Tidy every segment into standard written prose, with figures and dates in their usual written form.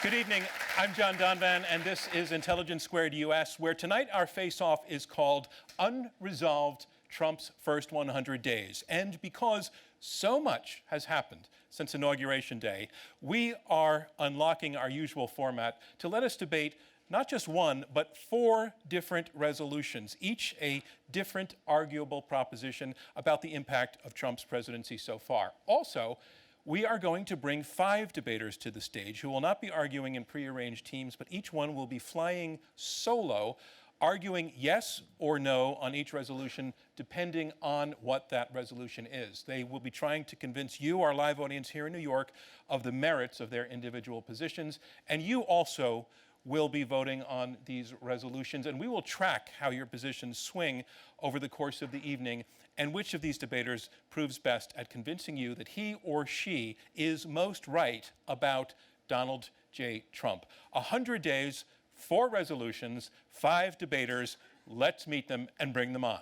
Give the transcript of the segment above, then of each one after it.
Good evening. I'm John Donvan, and this is Intelligence Squared US, where tonight our face-off is called Unresolved: Trump's First 100 Days. And because so much has happened since Inauguration Day, we are unlocking our usual format to let us debate not just one, but 4 different resolutions, each a different arguable proposition about the impact of Trump's presidency so far. Also, we are going to bring 5 debaters to the stage who will not be arguing in prearranged teams, but each one will be flying solo, arguing yes or no on each resolution, depending on what that resolution is. They will be trying to convince you, our live audience here in New York, of the merits of their individual positions, and you also will be voting on these resolutions, and we will track how your positions swing over the course of the evening and which of these debaters proves best at convincing you that he or she is most right about Donald J. Trump. 100 days, 4 resolutions, 5 debaters. Let's meet them and bring them on.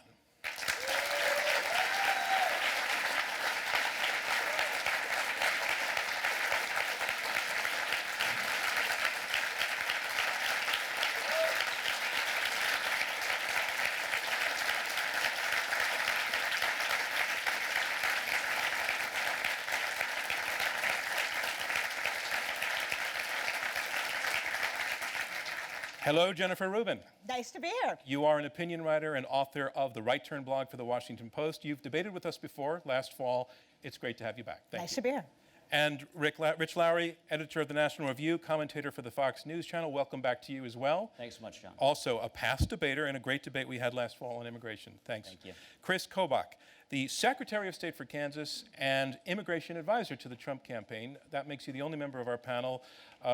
Hello, Jennifer Rubin. Nice to be here. You are an opinion writer and author of the Right Turn blog for the Washington Post. You've debated with us before last fall. It's great to have you back. Thank you. Nice to be here. And Rich Lowry, editor of the National Review, commentator for the Fox News Channel. Welcome back to you as well. Thanks so much, John. Also, a past debater in a great debate we had last fall on immigration. Thanks. Thank you. Kris Kobach, the Secretary of State for Kansas and immigration advisor to the Trump campaign. That makes you the only member of our panel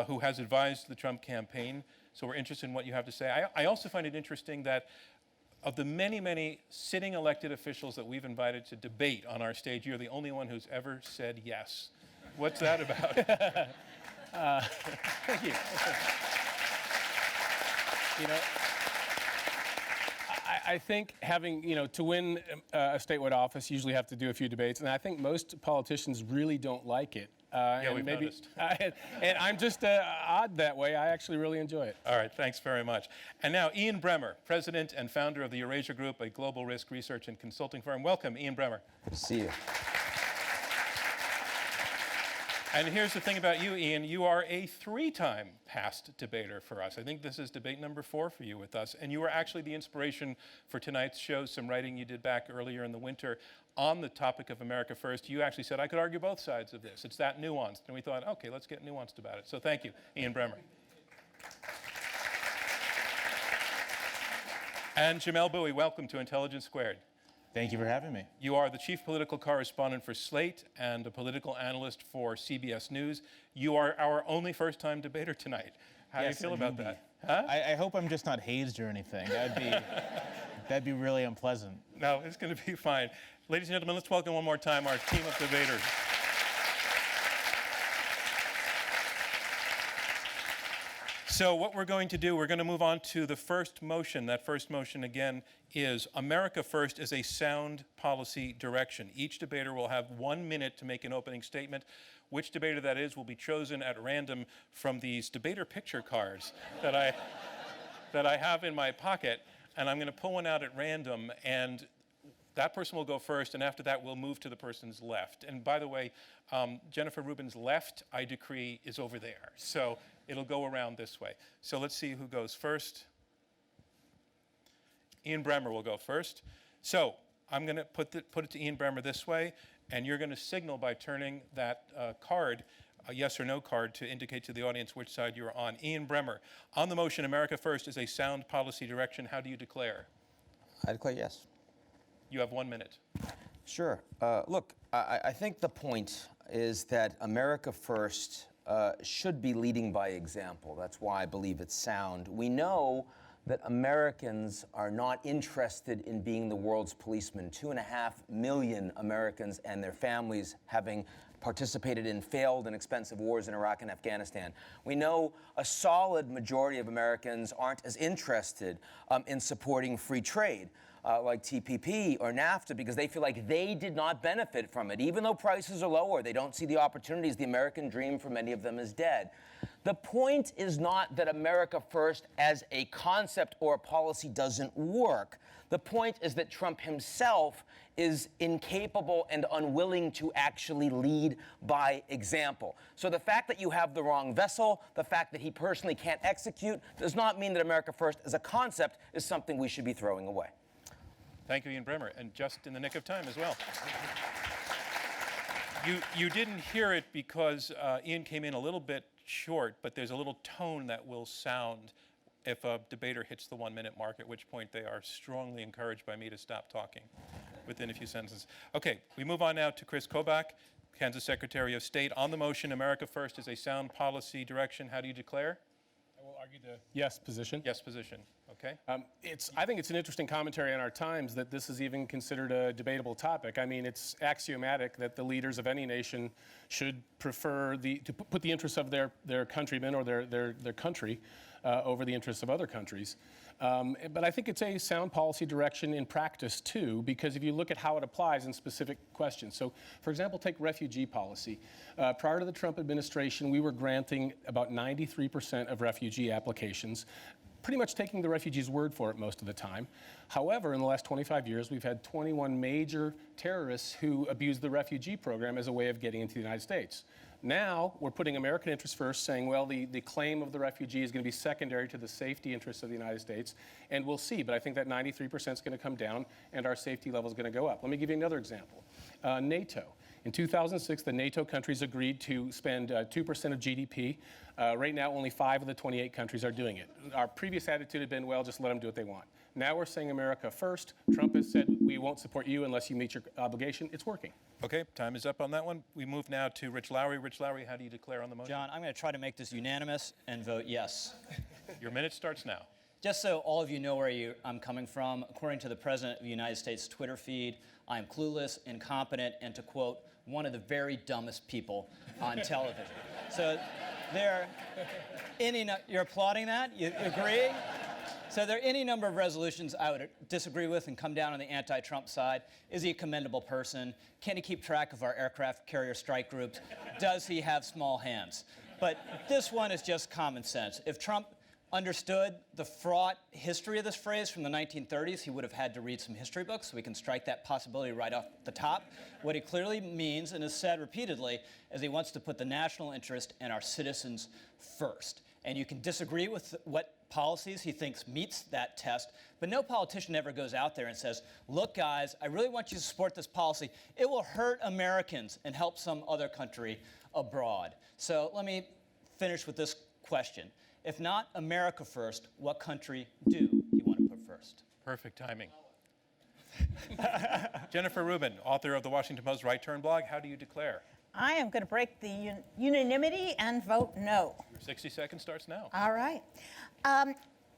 who has advised the Trump campaign. So we're interested in what you have to say. I also find it interesting that of the many, many sitting elected officials that we've invited to debate on our stage, you're the only one who's ever said yes. What's that about? Thank you. I think having, to win a statewide office, you usually have to do a few debates, and I think most politicians really don't like it. Yeah, we've noticed. And I'm just odd that way. I actually really enjoy it. All right, thanks very much. And now, Ian Bremmer, president and founder of the Eurasia Group, a global risk research and consulting firm. Welcome, Ian Bremmer. Good to see you. And here's the thing about you, Ian. You are a 3-time past debater for us. I think this is debate number 4 for you with us. And you were actually the inspiration for tonight's show, some writing you did back earlier in the winter on the topic of America First. You actually said, I could argue both sides of this. It's that nuanced. And we thought, okay, let's get nuanced about it. So thank you, Ian Bremmer. And Jamelle Bouie, welcome to Intelligence Squared. Thank you for having me. You are the chief political correspondent for Slate and a political analyst for CBS News. You are our only first-time debater tonight. How do you feel about that? Huh? I hope I'm just not hazed or anything. That'd be really unpleasant. No, it's going to be fine. Ladies and gentlemen, let's welcome one more time our team of debaters. So what we're going to do, we're going to move on to the first motion. That first motion, again, is America First is a sound policy direction. Each debater will have 1 minute to make an opening statement. Which debater that is will be chosen at random from these debater picture cards that I have in my pocket. And I'm going to pull one out at random, and that person will go first, and after that, we'll move to the person's left. And by the way, Jennifer Rubin's left, I decree, is over there. So it'll go around this way. So let's see who goes first. Ian Bremmer will go first. So I'm going to put it to Ian Bremmer this way, and you're going to signal by turning that card, a yes or no card, to indicate to the audience which side you're on. Ian Bremmer, on the motion, America First is a sound policy direction, how do you declare? I declare yes. You have 1 minute. Sure. Look, I think the point is that America First should be leading by example. That's why I believe it's sound. We know that Americans are not interested in being the world's policeman. 2.5 million Americans and their families having participated in failed and expensive wars in Iraq and Afghanistan. We know a solid majority of Americans aren't as interested in supporting free trade. Like TPP or NAFTA, because they feel like they did not benefit from it. Even though prices are lower, they don't see the opportunities. The American dream for many of them is dead. The point is not that America First as a concept or a policy doesn't work. The point is that Trump himself is incapable and unwilling to actually lead by example. So the fact that you have the wrong vessel, the fact that he personally can't execute, does not mean that America First as a concept is something we should be throwing away. Thank you, Ian Bremmer, and just in the nick of time as well. You didn't hear it because Ian came in a little bit short, but there's a little tone that will sound if a debater hits the 1-minute mark, at which point they are strongly encouraged by me to stop talking within a few sentences. Okay, we move on now to Kris Kobach, Kansas Secretary of State. On the motion, America First is a sound policy direction. How do you declare? I will argue the yes position. Yes position. Okay. I think it's an interesting commentary on our times that this is even considered a debatable topic. I mean, it's axiomatic that the leaders of any nation should prefer to put the interests of their countrymen or their country over the interests of other countries. But I think it's a sound policy direction in practice, too, because if you look at how it applies in specific questions. So, for example, take refugee policy. Prior to the Trump administration, we were granting about 93% of refugee applications, pretty much taking the refugees' word for it most of the time. However, in the last 25 years, we've had 21 major terrorists who abused the refugee program as a way of getting into the United States. Now, we're putting American interests first, saying, well, the claim of the refugee is going to be secondary to the safety interests of the United States, and we'll see. But I think that 93% is going to come down, and our safety level is going to go up. Let me give you another example. NATO. In 2006, the NATO countries agreed to spend 2% of GDP. Right now, only 5 of the 28 countries are doing it. Our previous attitude had been, well, just let them do what they want. Now we're saying America first. Trump has said, we won't support you unless you meet your obligation. It's working. Okay, time is up on that one. We move now to Rich Lowry. Rich Lowry, how do you declare on the motion? John, I'm going to try to make this unanimous and vote yes. Your minute starts now. Just so all of you know where I'm coming from, according to the President of the United States Twitter feed, I am clueless, incompetent, and to quote, one of the very dumbest people on television. So you're applauding that? You agree? So there are any number of resolutions I would disagree with and come down on the anti-Trump side. Is he a commendable person? Can he keep track of our aircraft carrier strike groups? Does he have small hands? But this one is just common sense. If Trump understood the fraught history of this phrase from the 1930s, he would have had to read some history books, so we can strike that possibility right off the top. What he clearly means, and has said repeatedly, is he wants to put the national interest and our citizens first. And you can disagree with what policies he thinks meets that test, but no politician ever goes out there and says, look, guys, I really want you to support this policy. It will hurt Americans and help some other country abroad. So let me finish with this question. If not America first, what country do you want to put first? Perfect timing. Jennifer Rubin, author of the Washington Post Right Turn blog, how do you declare? I am going to break the unanimity and vote no. Your 60 seconds starts now. All right.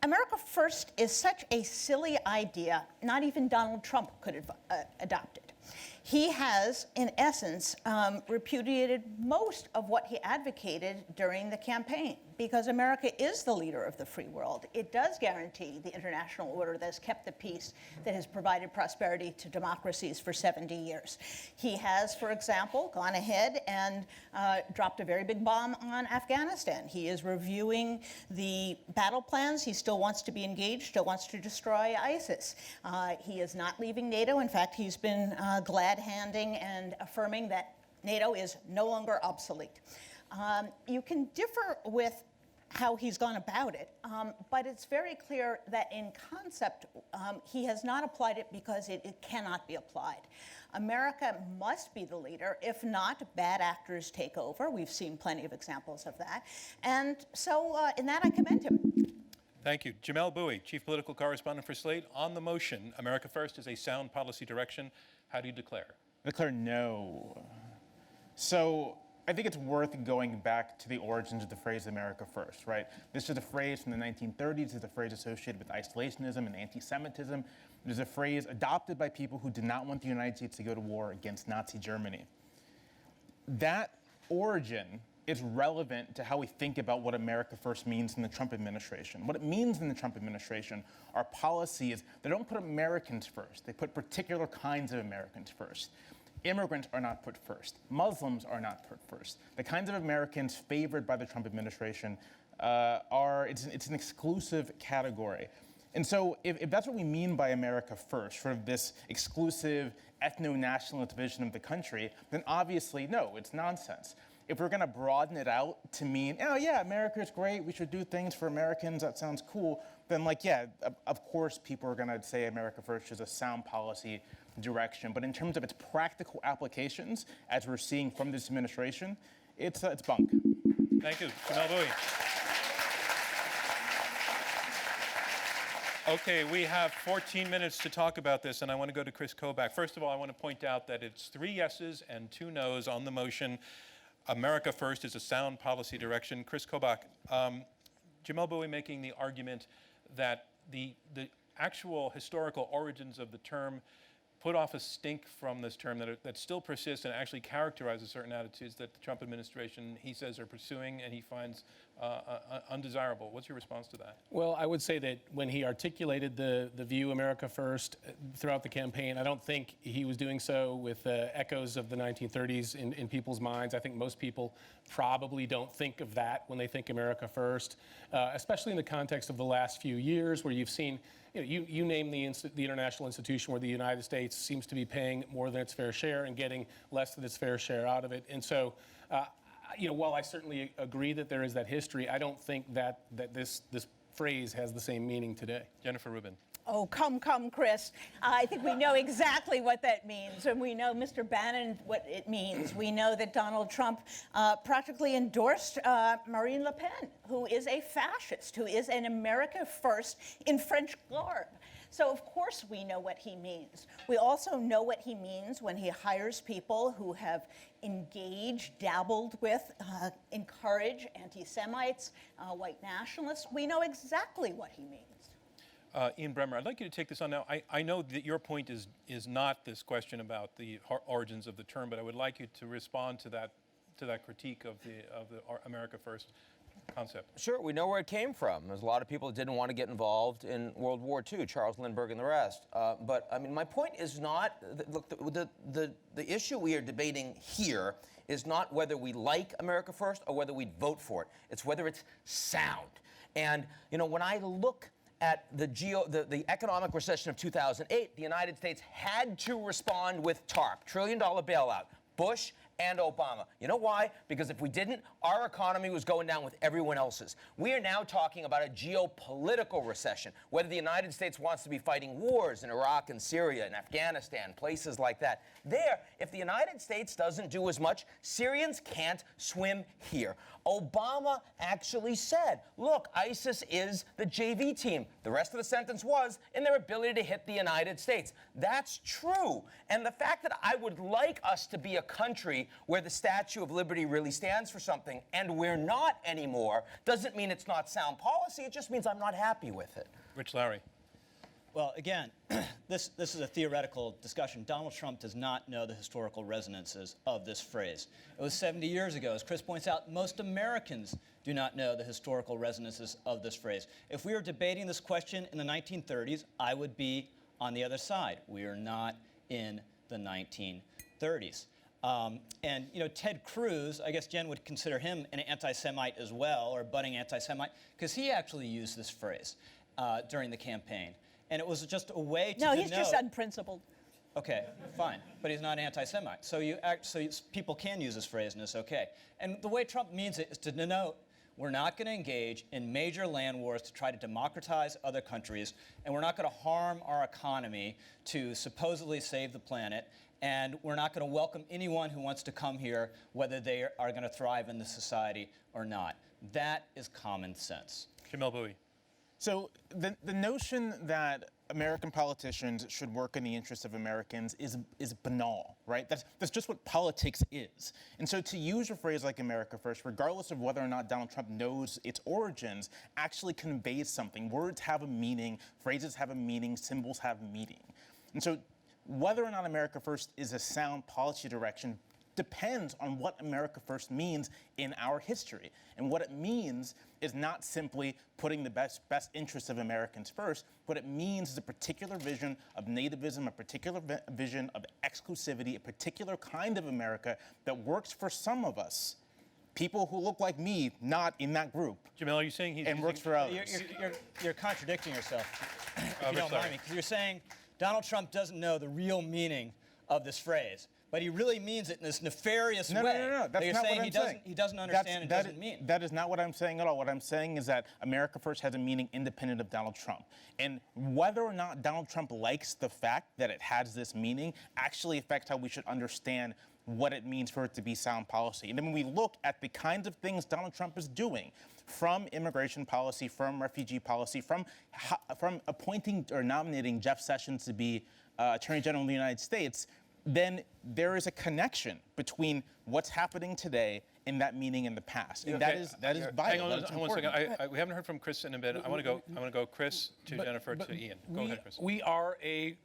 America First is such a silly idea, not even Donald Trump could have adopted. He has, in essence, repudiated most of what he advocated during the campaign, because America is the leader of the free world. It does guarantee the international order that has kept the peace, that has provided prosperity to democracies for 70 years. He has, for example, gone ahead and dropped a very big bomb on Afghanistan. He is reviewing the battle plans. He still wants to be engaged, still wants to destroy ISIS. He is not leaving NATO. In fact, he's been glad-handing and affirming that NATO is no longer obsolete. You can differ with how he's gone about it, but it's very clear that in concept, he has not applied it because it cannot be applied. America must be the leader. If not, bad actors take over. We've seen plenty of examples of that. And so in that, I commend him. Thank you. Jamelle Bouie, Chief Political Correspondent for Slate. On the motion, America First is a sound policy direction. How do you declare? I declare no. So I think it's worth going back to the origins of the phrase America First, right? This is a phrase from the 1930s. It's a phrase associated with isolationism and anti-Semitism. It is a phrase adopted by people who did not want the United States to go to war against Nazi Germany. That origin is relevant to how we think about what America First means in the Trump administration. What it means in the Trump administration are policies that don't put Americans first. They put particular kinds of Americans first. Immigrants are not put first. Muslims are not put first. The kinds of Americans favored by the Trump administration it's an exclusive category. And so if that's what we mean by America first, sort of this exclusive ethno-nationalist vision of the country, then obviously, no, it's nonsense. If we're gonna broaden it out to mean, oh yeah, America's great, we should do things for Americans, that sounds cool, then like, yeah, of course people are gonna say America first is a sound policy direction. But in terms of its practical applications, as we're seeing from this administration, it's bunk. Thank you, Jamelle Bouie. Okay, we have 14 minutes to talk about this, and I want to go to Kris Kobach. First of all, I want to point out that it's 3 yeses and 2 noes on the motion. America first is a sound policy direction. Kris Kobach, Jamelle Bouie making the argument that the actual historical origins of the term put off a stink from this term that still persists and actually characterizes certain attitudes that the Trump administration, he says, are pursuing and he finds undesirable. What's your response to that? Well, I would say that when he articulated the view America first throughout the campaign, I don't think he was doing so with echoes of the 1930s in people's minds. I think most people probably don't think of that when they think America first, especially in the context of the last few years where you've seen, you name the international institution where the United States seems to be paying more than its fair share and getting less than its fair share out of it. And so, while I certainly agree that there is that history, I don't think that this phrase has the same meaning today. Jennifer Rubin. Oh, come, Kris. I think we know exactly what that means, and we know Mr. Bannon what it means. We know that Donald Trump practically endorsed Marine Le Pen, who is a fascist, who is an America first in French garb. So, of course, we know what he means. We also know what he means when he hires people who have engaged, dabbled with, encouraged anti-Semites, white nationalists. We know exactly what he means. Ian Bremmer, I'd like you to take this on now. I know that your point is not this question about the origins of the term, but I would like you to respond to that critique of the America First concept. Sure, we know where it came from. There's a lot of people that didn't want to get involved in World War II, Charles Lindbergh and the rest. But I mean, my point is not, look, the issue we are debating here is not whether we like America First or whether we'd vote for it. It's whether it's sound. And, when I look at the economic recession of 2008, the United States had to respond with TARP, $1 trillion bailout, Bush and Obama. You know why? Because if we didn't, our economy was going down with everyone else's. We are now talking about a geopolitical recession, whether the United States wants to be fighting wars in Iraq and Syria and Afghanistan, places like that. There, if the United States doesn't do as much, Syrians can't swim here. Obama actually said, look, ISIS is the JV team. The rest of the sentence was, in their ability to hit the United States. That's true. And the fact that I would like us to be a country where the Statue of Liberty really stands for something, and we're not anymore, doesn't mean it's not sound policy. It just means I'm not happy with it. Rich Lowry. Well, again, this is a theoretical discussion. Donald Trump does not know the historical resonances of this phrase. It was 70 years ago. As Kris points out, most Americans do not know the historical resonances of this phrase. If we were debating this question in the 1930s, I would be on the other side. We are not in the 1930s. And Ted Cruz, I guess Jen would consider him an anti-Semite as well, or budding anti-Semite, because he actually used this phrase during the campaign. And it was just a way to No, he's just unprincipled. Okay, fine, but he's not anti-Semite. So people can use this phrase, and it's okay. And the way Trump means it is to denote we're not going to engage in major land wars to try to democratize other countries, and we're not going to harm our economy to supposedly save the planet, and we're not going to welcome anyone who wants to come here, whether they are going to thrive in this society or not. That is common sense. Jamelle Bouie. So the notion that American politicians should work in the interests of Americans is banal, right? That's just what politics is. And so to use a phrase like America First, regardless of whether or not Donald Trump knows its origins, actually conveys something. Words have a meaning, phrases have a meaning, symbols have meaning. And so whether or not America First is a sound policy direction depends on what America First means in our history. And what it means is not simply putting the best interests of Americans first. What it means is a particular vision of nativism, a particular vision of exclusivity, a particular kind of America that works for some of us, people who look like me, not in that group. Jamelle, are you saying he's and works for others? You're contradicting yourself, if you Rich don't Lowry. mind me, because you're saying Donald Trump doesn't know the real meaning of this phrase, but he really means it in this nefarious way. No. That's you're not saying what I'm saying. He doesn't understand and doesn't mean. That is not what I'm saying at all. What I'm saying is that America First has a meaning independent of Donald Trump. And whether or not Donald Trump likes the fact that it has this meaning actually affects how we should understand what it means for it to be sound policy. And then when we look at the kinds of things Donald Trump is doing, from immigration policy, from refugee policy, from appointing or nominating Jeff Sessions to be Attorney General of the United States, then there is a connection between what's happening today and that meaning in the past, and that is vital. Hang on, That's one second. important. We haven't heard from Chris in a bit. I want to go Chris to Jennifer to Ian. Go ahead, Chris. We are a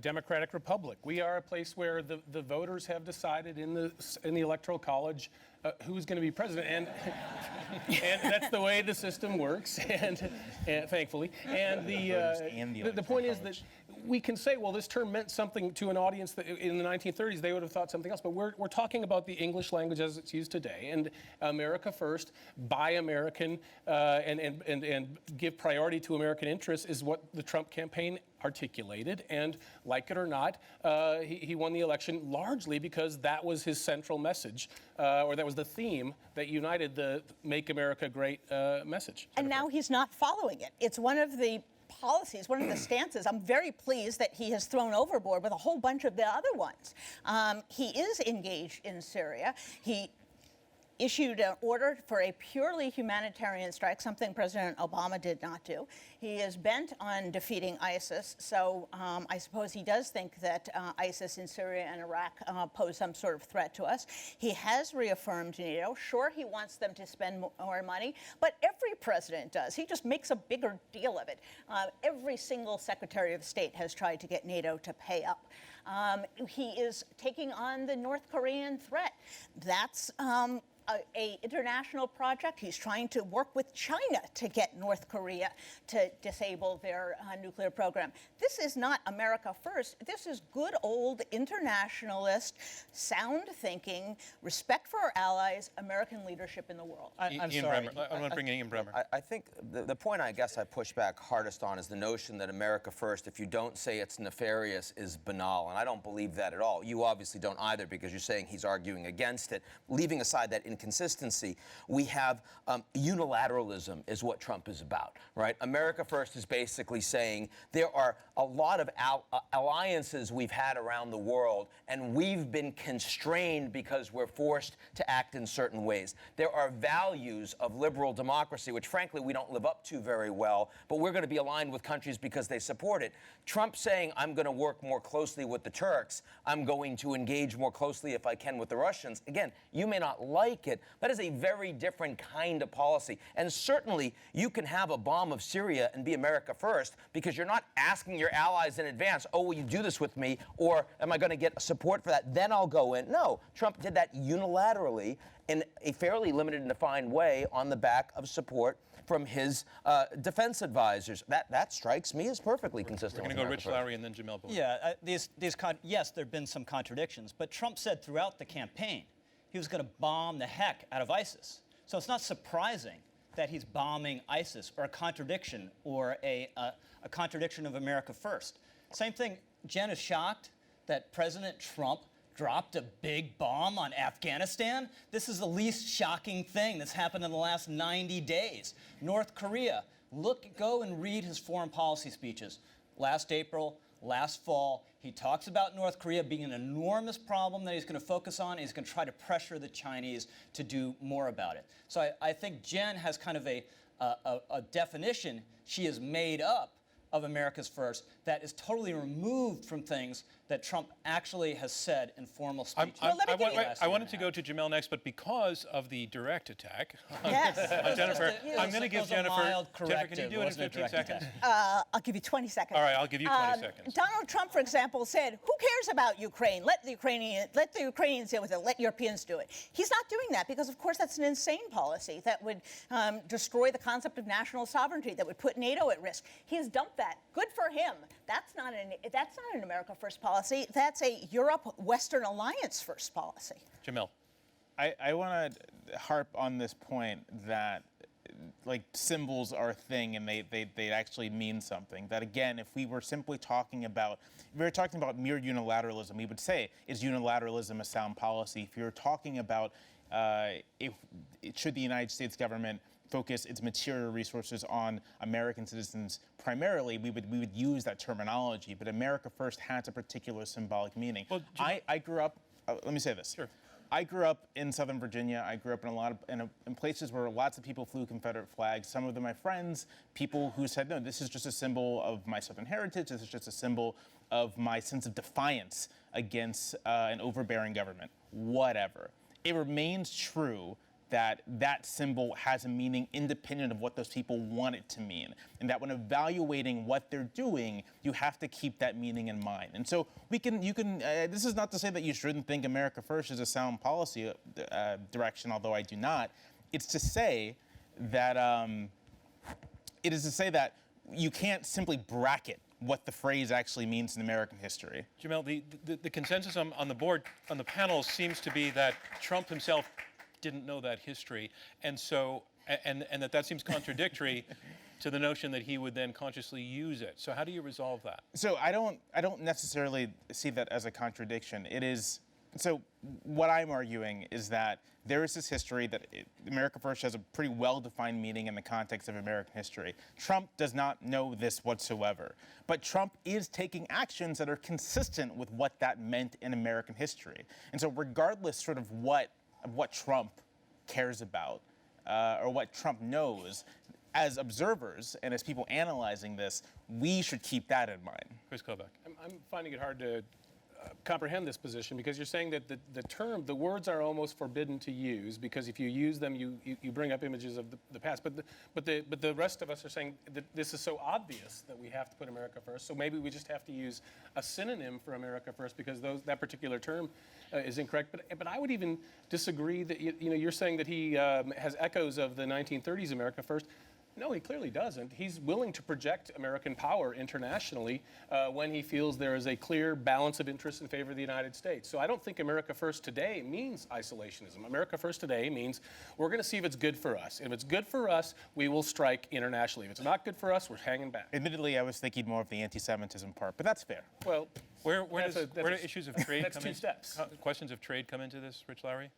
democratic republic. We are a place where the voters have decided in the electoral college who's going to be president, and that's the way the system works, and thankfully. And the point is that we can say, well, this term meant something to an audience that in the 1930s they would have thought something else, but we're talking about the English language as it's used today, and America First, buy American, and give priority to American interests is what the Trump campaign articulated, and like it or not, he won the election largely because that was his central message, or that was the theme that united the Make America Great message. And now he's not following it. It's one of the policies, one of the stances I'm very pleased that he has thrown overboard with a whole bunch of the other ones. He is engaged in Syria. He issued an order for a purely humanitarian strike, something President Obama did not do. He is bent on defeating ISIS, so I suppose he does think that ISIS in Syria and Iraq pose some sort of threat to us. He has reaffirmed NATO. Sure, he wants them to spend more money, but every president does. He just makes a bigger deal of it. Every single Secretary of State has tried to get NATO to pay up. He is taking on the North Korean threat. That's a international project. He's trying to work with China to get North Korea to disable their nuclear program. This is not America First. This is good old internationalist, sound thinking, respect for our allies, American leadership in the world. I'm Ian sorry. Bremmer. I want to bring in Ian Bremmer. I think the point I guess I push back hardest on is the notion that America First, if you don't say it's nefarious, is banal. And I don't believe that at all. You obviously don't either, because you're saying he's arguing against it. Leaving aside that inconsistency, we have unilateralism is what Trump is about, right? America First is basically saying there are a lot of alliances we've had around the world, and we've been constrained because we're forced to act in certain ways. There are values of liberal democracy, which frankly we don't live up to very well, but we're going to be aligned with countries because they support it. Trump saying, I'm going to work more closely with the Turks, I'm going to engage more closely if I can with the Russians. Again, you may not like it. That is a very different kind of policy. And certainly you can have a bomb of Syria and be America First because you're not asking your allies in advance, oh, will you do this with me? Or am I going to get support for that? Then I'll go in. No, Trump did that unilaterally in a fairly limited and defined way on the back of support from his defense advisors. That strikes me as perfectly consistent. We're going to go Rich Lowry and then Jamelle Bouie. Yeah, yes, there have been some contradictions, but Trump said throughout the campaign he was going to bomb the heck out of ISIS. So it's not surprising that he's bombing ISIS, or a contradiction, or a contradiction of America First. Same thing, Jen is shocked that President Trump dropped a big bomb on Afghanistan. This is the least shocking thing that's happened in the last 90 days. North Korea, go and read his foreign policy speeches. Last April, last fall, he talks about North Korea being an enormous problem that he's going to focus on. And he's going to try to pressure the Chinese to do more about it. So I think Jen has kind of a definition she has made up of America's First that is totally removed from things that Trump actually has said in formal speech. I wanted to go to Jamelle next, but because of the direct attack Yes. on Jennifer, I'm going to It give was a Jennifer. mild Jennifer, can you corrective, do it in wasn't a 15 direct seconds? attack. I'll give you 20 seconds. All right, I'll give you 20 seconds. Donald Trump, for example, said, "Who cares about Ukraine? Let the Ukrainians deal with it. Let Europeans do it." He's not doing that because, of course, that's an insane policy that would destroy the concept of national sovereignty, that would put NATO at risk. He has dumped that. Good for him. That's not an America First policy. That's a Europe-Western alliance first policy. Jamelle. I want to harp on this point that like symbols are a thing and they actually mean something. That again, if we were simply talking about, if we were talking about mere unilateralism, we would say, is unilateralism a sound policy? If you're talking about should the United States government focus its material resources on American citizens primarily, we would use that terminology. But America First has a particular symbolic meaning. Well, I grew up. Let me say this. Sure. I grew up in Southern Virginia. I grew up in in places where lots of people flew Confederate flags. Some of them my friends, people who said, no, this is just a symbol of my Southern heritage. This is just a symbol of my sense of defiance against an overbearing government. Whatever. It remains true that that symbol has a meaning independent of what those people want it to mean. And that when evaluating what they're doing, you have to keep that meaning in mind. And so this is not to say that you shouldn't think America First is a sound policy direction, although I do not. It's to say that, you can't simply bracket what the phrase actually means in American history. Jamelle, the consensus on the board, on the panel, seems to be that Trump himself didn't know that history, and so that seems contradictory to the notion that he would then consciously use it. So how do you resolve that? So I don't necessarily see that as a contradiction. It is. So what I'm arguing is that there is this history that America First has a pretty well-defined meaning in the context of American history. Trump does not know this whatsoever, but Trump is taking actions that are consistent with what that meant in American history. And so regardless sort of what Trump cares about or what Trump knows, as observers and as people analyzing this, we should keep that in mind. Kris Kobach. I'm finding it hard to comprehend this position because you're saying that the words are almost forbidden to use because if you use them, you bring up images of the past. But the rest of us are saying that this is so obvious that we have to put America first. So maybe we just have to use a synonym for America first because that particular term is incorrect. But I would even disagree that you're saying that he has echoes of the 1930s America first. No, he clearly doesn't. He's willing to project American power internationally when he feels there is a clear balance of interests in favor of the United States. So I don't think America First today means isolationism. America First today means we're going to see if it's good for us. If it's good for us, we will strike internationally. If it's not good for us, we're hanging back. Admittedly, I was thinking more of the anti-Semitism part, but that's fair. Well, where do issues of trade that's come two in? steps. Questions of trade come into this, Rich Lowry?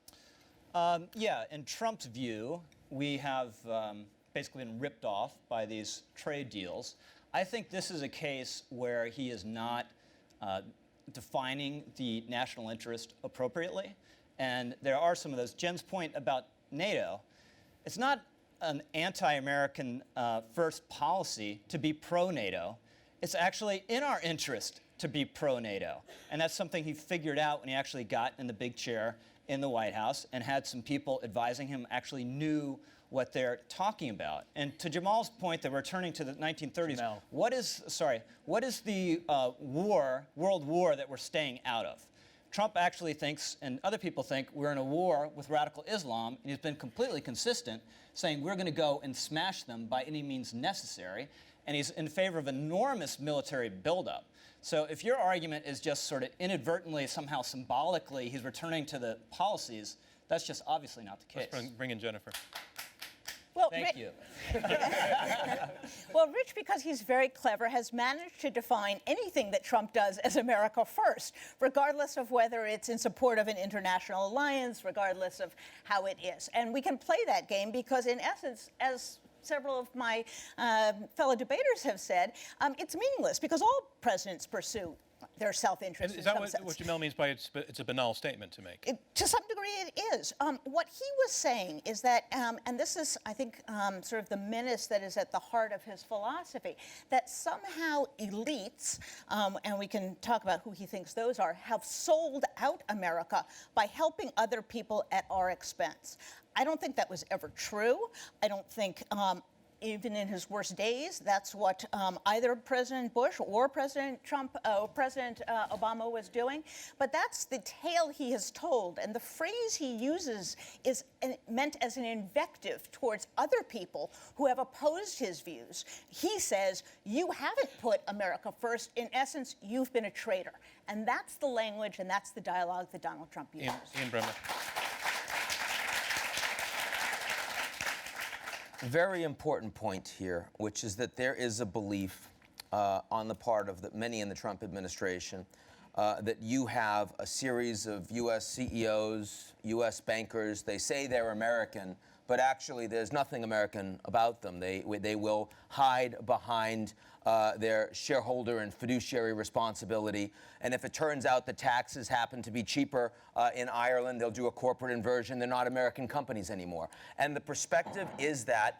Yeah, in Trump's view, we have basically been ripped off by these trade deals. I think this is a case where he is not defining the national interest appropriately. And there are some of those. Jen's point about NATO, it's not an anti-American first policy to be pro-NATO. It's actually in our interest to be pro-NATO. And that's something he figured out when he actually got in the big chair in the White House and had some people advising him actually knew what they're talking about. And to Jamal's point that we're turning to the 1930s, Jamelle. what is the world war that we're staying out of? Trump actually thinks, and other people think, we're in a war with radical Islam, and he's been completely consistent, saying we're going to go and smash them by any means necessary, and he's in favor of enormous military buildup. So if your argument is just sort of inadvertently, somehow symbolically, he's returning to the policies, that's just obviously not the case. Let's bring in Jennifer. Well, Thank you. Well, Rich, because he's very clever, has managed to define anything that Trump does as America First, regardless of whether it's in support of an international alliance, regardless of how it is. And we can play that game because, in essence, as several of my fellow debaters have said, it's meaningless because all presidents pursue their self-interest. And is that what Jamelle means by it's a banal statement to make? To some degree, it is. What he was saying is that, and this is, I think, sort of the menace that is at the heart of his philosophy, that somehow elites, and we can talk about who he thinks those are, have sold out America by helping other people at our expense. I don't think that was ever true. I don't think even in his worst days, that's what either President Bush or President Trump or President Obama was doing. But that's the tale he has told. And the phrase he uses is meant as an invective towards other people who have opposed his views. He says, you haven't put America first. In essence, you've been a traitor. And that's the language and that's the dialogue that Donald Trump uses. Ian Bremmer. Very important point here, which is that there is a belief on the part of many in the Trump administration that you have a series of U.S. CEOs, U.S. bankers. They say they're American, but actually there's nothing American about them. They will hide behind their shareholder and fiduciary responsibility. And if it turns out the taxes happen to be cheaper in Ireland, they'll do a corporate inversion. They're not American companies anymore. And the perspective is that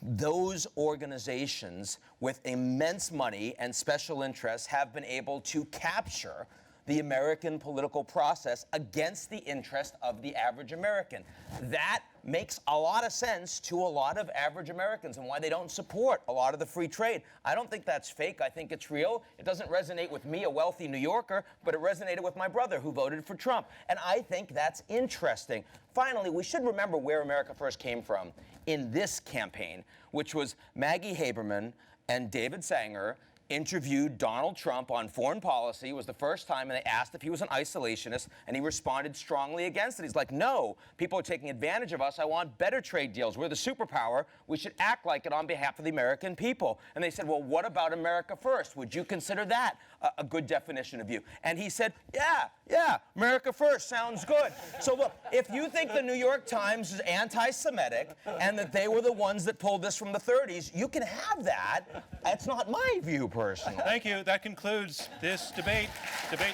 those organizations with immense money and special interests have been able to capture the American political process against the interest of the average American. That makes a lot of sense to a lot of average Americans and why they don't support a lot of the free trade. I don't think that's fake. I think it's real. It doesn't resonate with me, a wealthy New Yorker, but it resonated with my brother who voted for Trump. And I think that's interesting. Finally, we should remember where America First came from in this campaign, which was Maggie Haberman and David Sanger interviewed Donald Trump on foreign policy. It was the first time, and they asked if he was an isolationist, and he responded strongly against it. He's like, no, people are taking advantage of us. I want better trade deals. We're the superpower. We should act like it on behalf of the American people. And they said, well, what about America First? Would you consider that a good definition of you? And he said, yeah, America First sounds good. So look, if you think the New York Times is anti-Semitic and that they were the ones that pulled this from the 30s, you can have that. That's not my view, personally. Thank you. That concludes this debate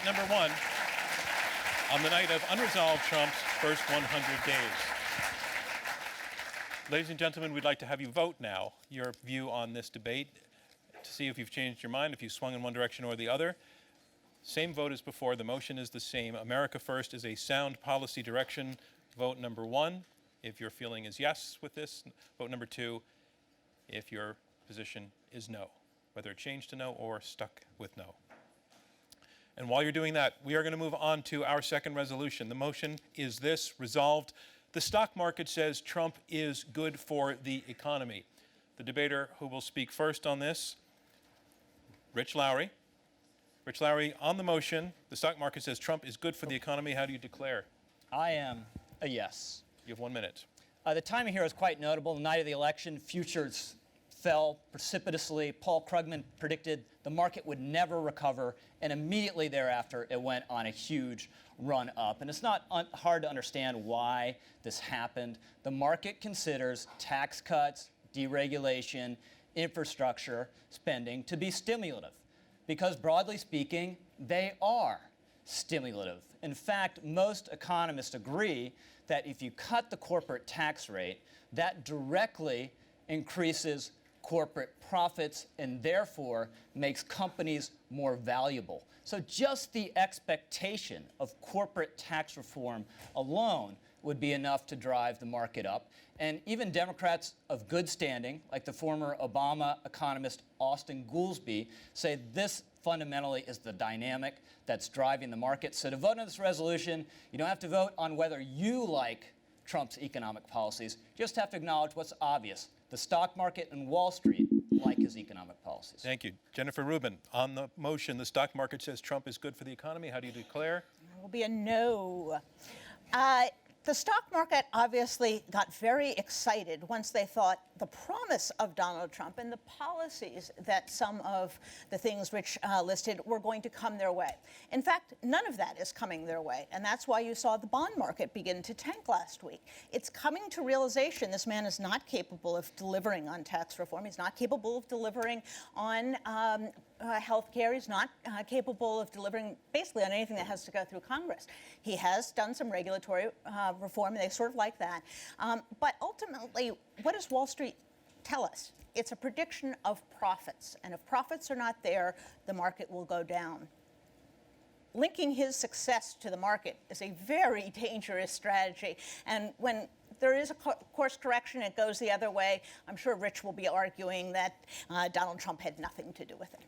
number one, on the night of Unresolved Trump's first 100 days. Ladies and gentlemen, we'd like to have you vote now your view on this debate to see if you've changed your mind, if you've swung in one direction or the other. Same vote as before. The motion is the same. America First is a sound policy direction. Vote number one, if your feeling is yes with this. Vote number two, if your position is no, whether it changed to no or stuck with no. And while you're doing that, we are going to move on to our second resolution. The motion is this: resolved, the stock market says Trump is good for the economy. The debater who will speak first on this, Rich Lowry. Rich Lowry, on the motion, the stock market says Trump is good for the economy. How do you declare? I am a yes. You have 1 minute. The timing here is quite notable. The night of the election, futures fell precipitously. Paul Krugman predicted the market would never recover, and immediately thereafter, it went on a huge run up. And it's not hard to understand why this happened. The market considers tax cuts, deregulation, infrastructure spending to be stimulative, because broadly speaking, they are stimulative. In fact, most economists agree that if you cut the corporate tax rate, that directly increases corporate profits and therefore makes companies more valuable. So just the expectation of corporate tax reform alone would be enough to drive the market up. And even Democrats of good standing, like the former Obama economist Austin Goolsbee, say this fundamentally is the dynamic that's driving the market. So to vote on this resolution, you don't have to vote on whether you like Trump's economic policies. You just have to acknowledge what's obvious. The stock market and Wall Street like his economic policies. Thank you. Jennifer Rubin, on the motion, the stock market says Trump is good for the economy. How do you declare? It will be a no. The stock market obviously got very excited once they thought the promise of Donald Trump and the policies that some of the things Rich listed were going to come their way. In fact, none of that is coming their way, and that's why you saw the bond market begin to tank last week. It's coming to realization this man is not capable of delivering on tax reform. He's not capable of delivering on health care. He's not capable of delivering basically on anything that has to go through Congress. He has done some regulatory reform, and they sort of like that. But ultimately, what does Wall Street tell us? It's a prediction of profits. And if profits are not there, the market will go down. Linking his success to the market is a very dangerous strategy. And when there is a course correction, it goes the other way, I'm sure Rich will be arguing that Donald Trump had nothing to do with it.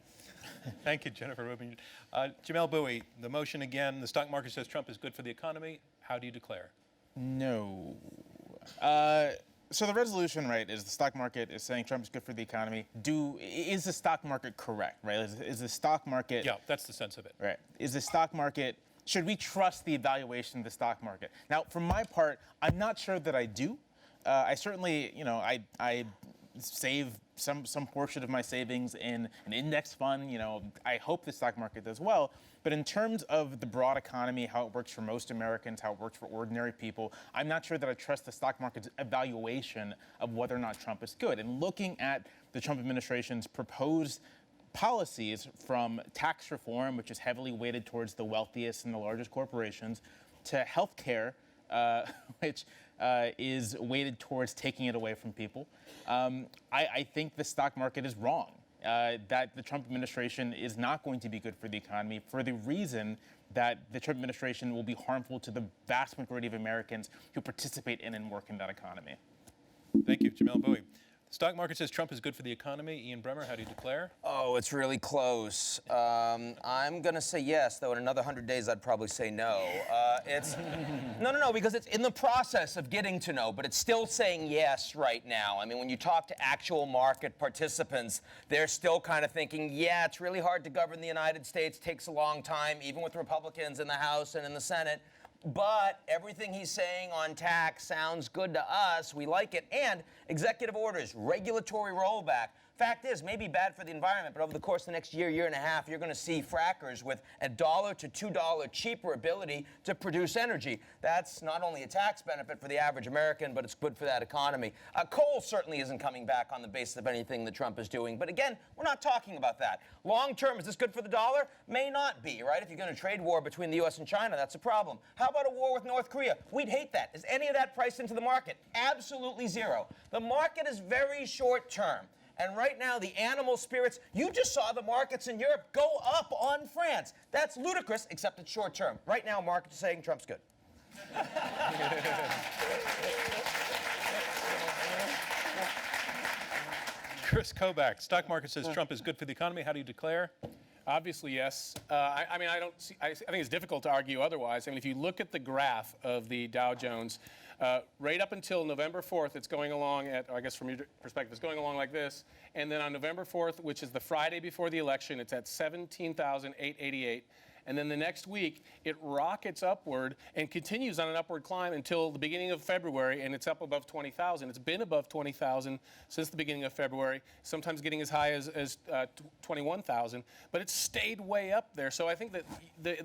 Thank you, Jennifer Rubin. Jamelle Bouie, the motion again, the stock market says Trump is good for the economy. How do you declare? No. So the resolution, right, is the stock market is saying Trump is good for the economy. Is the stock market correct, right? Is the stock market... Yeah, that's the sense of it. Right. Is the stock market... Should we trust the evaluation of the stock market? Now, for my part, I'm not sure that I do. I certainly, I save some portion of my savings in an index fund. I hope the stock market does well. But in terms of the broad economy, how it works for most Americans, how it works for ordinary people, I'm not sure that I trust the stock market's evaluation of whether or not Trump is good. And looking at the Trump administration's proposed policies, from tax reform, which is heavily weighted towards the wealthiest and the largest corporations, to health care, which is weighted towards taking it away from people, I think the stock market is wrong. That the Trump administration is not going to be good for the economy for the reason that the Trump administration will be harmful to the vast majority of Americans who participate in and work in that economy. Thank you, Jamelle Bouie. The stock market says Trump is good for the economy. Ian Bremmer, how do you declare? Oh, it's really close. I'm going to say yes, though in another 100 days I'd probably say no. No, because it's in the process of getting to no, but it's still saying yes right now. I mean, when you talk to actual market participants, they're still kind of thinking, yeah, it's really hard to govern the United States, takes a long time, even with Republicans in the House and in the Senate. But everything he's saying on tax sounds good to us. We like it. And executive orders, regulatory rollback. Fact is, maybe bad for the environment, but over the course of the next year, year and a half, you're going to see frackers with $1 to $2 cheaper ability to produce energy. That's not only a tax benefit for the average American, but it's good for that economy. Coal certainly isn't coming back on the basis of anything that Trump is doing. But again, we're not talking about that. Long term, is this good for the dollar? May not be, right? If you're going to trade war between the U.S. and China, that's a problem. How about a war with North Korea? We'd hate that. Is any of that priced into the market? Absolutely zero. The market is very short term. And right now, the animal spirits, you just saw the markets in Europe go up on France. That's ludicrous, except it's short term. Right now, markets are saying Trump's good. Kris Kobach, stock market says Trump is good for the economy. How do you declare? Obviously, yes. I think it's difficult to argue otherwise. I mean, if you look at the graph of the Dow Jones, right up until November 4th, it's going along at, I guess from your perspective, it's going along like this. And then on November 4th, which is the Friday before the election, it's at 17,888. And then the next week, it rockets upward and continues on an upward climb until the beginning of February, and it's up above 20,000. It's been above 20,000 since the beginning of February, sometimes getting as high as 21,000, but it's stayed way up there. So I think that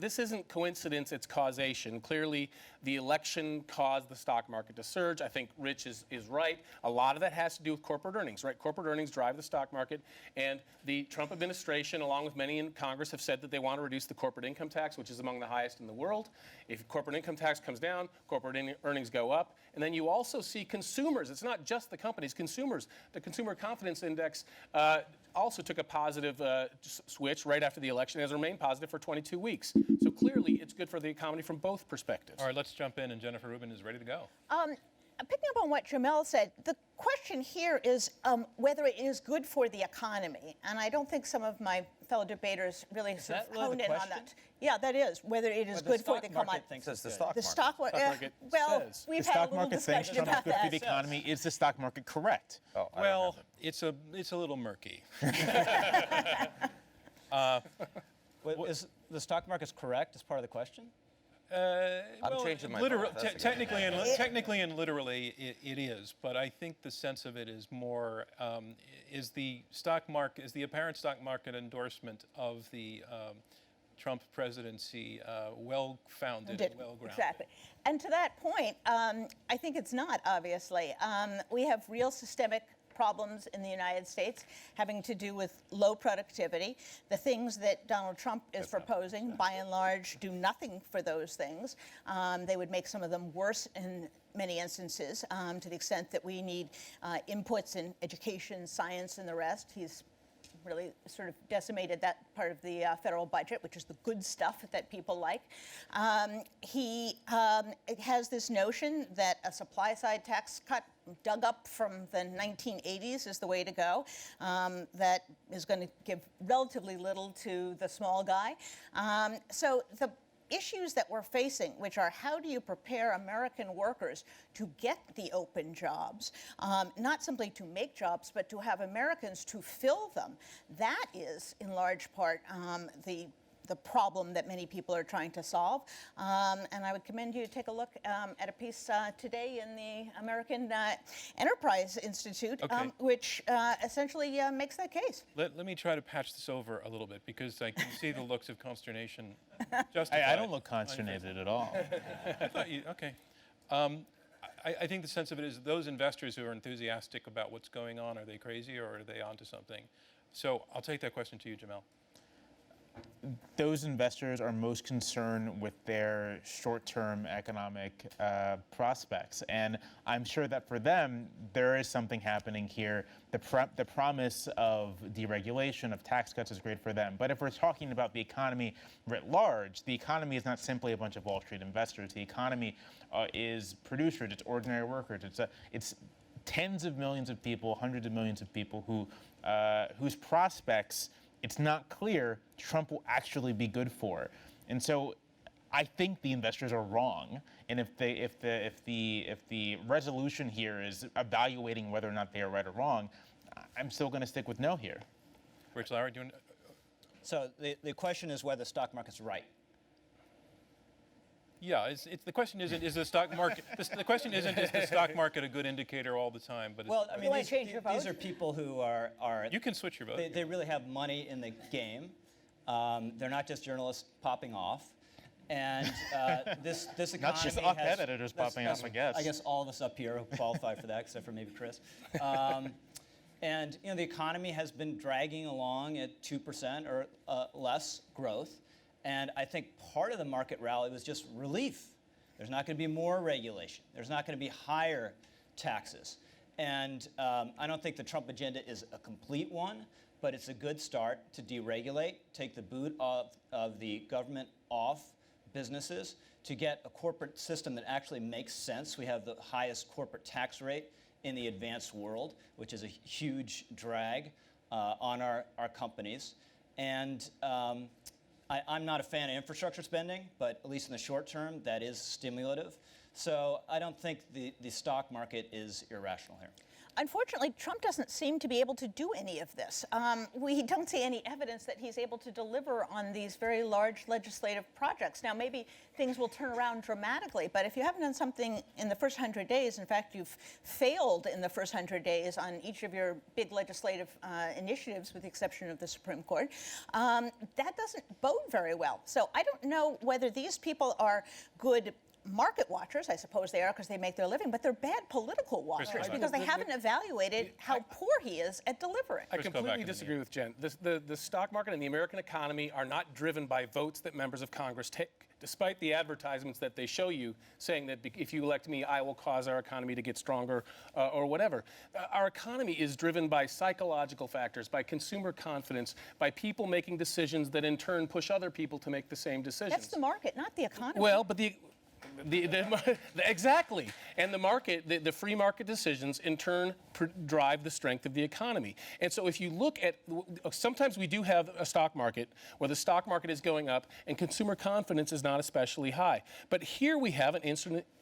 this isn't coincidence, it's causation. Clearly, the election caused the stock market to surge. I think Rich is right. A lot of that has to do with corporate earnings, right? Corporate earnings drive the stock market, and the Trump administration, along with many in Congress, have said that they want to reduce the corporate income tax, which is among the highest in the world. If corporate income tax comes down, corporate earnings go up. And then you also see consumers. It's not just the companies, consumers. The Consumer Confidence Index also took a positive switch right after the election, has remained positive for 22 weeks. So clearly, it's good for the economy from both perspectives. All right, let's jump in, and Jennifer Rubin is ready to go. Picking up on what Jamelle said, the question here is whether it is good for the economy. And I don't think some of my fellow debaters really sort of honed in on that. Yeah, that is, whether it is good for the economy. Says the stock The market. stock market. Well, says. we've The had a stock little market thinks discussion Trump is about good for the that. economy. Is the stock market correct? Oh, I don't Well, have it. it's a little murky. Is the stock market's correct as part of the question? I'm changing my mind. That's a good Technically and literally, it is. But I think the sense of it is more: is the apparent stock market endorsement of the Trump presidency well-founded and well-grounded? Exactly. And to that point, I think it's not, obviously. We have real systemic problems in the United States having to do with low productivity. The things that Donald Trump is proposing, by and large, do nothing for those things. They would make some of them worse in many instances, to the extent that we need inputs in education, science, and the rest. He's really sort of decimated that part of the federal budget, which is the good stuff that people like. He has this notion that a supply-side tax cut dug up from the 1980s is the way to go. That is going to give relatively little to the small guy. So the issues that we're facing, which are how do you prepare American workers to get the open jobs, not simply to make jobs, but to have Americans to fill them, that is, in large part, the problem that many people are trying to solve. And I would commend you to take a look at a piece today in the American Enterprise Institute, which essentially makes that case. Let me try to patch this over a little bit, because I can see the looks of consternation. I don't look consternated at all. I thought you, okay. I think the sense of it is those investors who are enthusiastic about what's going on, are they crazy or are they onto something? So I'll take that question to you, Jamelle. Those investors are most concerned with their short-term economic prospects, and I'm sure that for them there is something happening here. The promise of deregulation, of tax cuts, is great for them. But if we're talking about the economy writ large, the economy is not simply a bunch of Wall Street investors. The economy is producers, it's ordinary workers, it's tens of millions of people, hundreds of millions of people whose prospects it's not clear Trump will actually be good for. And so I think the investors are wrong. And if the resolution here is evaluating whether or not they are right or wrong, I'm still going to stick with no here. Rich Lowry, do you want to... So the question is whether the stock market's right. Yeah, the question isn't is the stock market. The question isn't is the stock market a good indicator all the time, but Well, I mean, wanna change your vote? these are people who are you can switch your vote. they really have money in the game. They're not just journalists popping off. And this economy Not just op-ed editors popping off, I guess. I guess all of us up here qualify for that, except for maybe Chris. And the economy has been dragging along at 2% or less growth. And I think part of the market rally was just relief. There's not going to be more regulation. There's not going to be higher taxes. And I don't think the Trump agenda is a complete one, but it's a good start to deregulate, take the boot of the government off businesses, to get a corporate system that actually makes sense. We have the highest corporate tax rate in the advanced world, which is a huge drag on our companies. And I'm not a fan of infrastructure spending, but at least in the short term, that is stimulative. So I don't think the stock market is irrational here. Unfortunately, Trump doesn't seem to be able to do any of this. We don't see any evidence that he's able to deliver on these very large legislative projects. Now, maybe things will turn around dramatically, but if you haven't done something in the first 100 days, in fact, you've failed in the first 100 days on each of your big legislative initiatives, with the exception of the Supreme Court, that doesn't bode very well. So I don't know whether these people are good market watchers. I suppose they are because they make their living, but they're bad political watchers because they haven't evaluated how poor he is at delivering. I completely disagree with Jen. The stock market and the American economy are not driven by votes that members of Congress take, despite the advertisements that they show you saying that if you elect me, I will cause our economy to get stronger or whatever. Our economy is driven by psychological factors, by consumer confidence, by people making decisions that in turn push other people to make the same decisions. That's the market, not the economy. Well, but exactly. And the market, the free market decisions, in turn, drive the strength of the economy. And so if you look at, sometimes we do have a stock market where the stock market is going up and consumer confidence is not especially high. But here we have an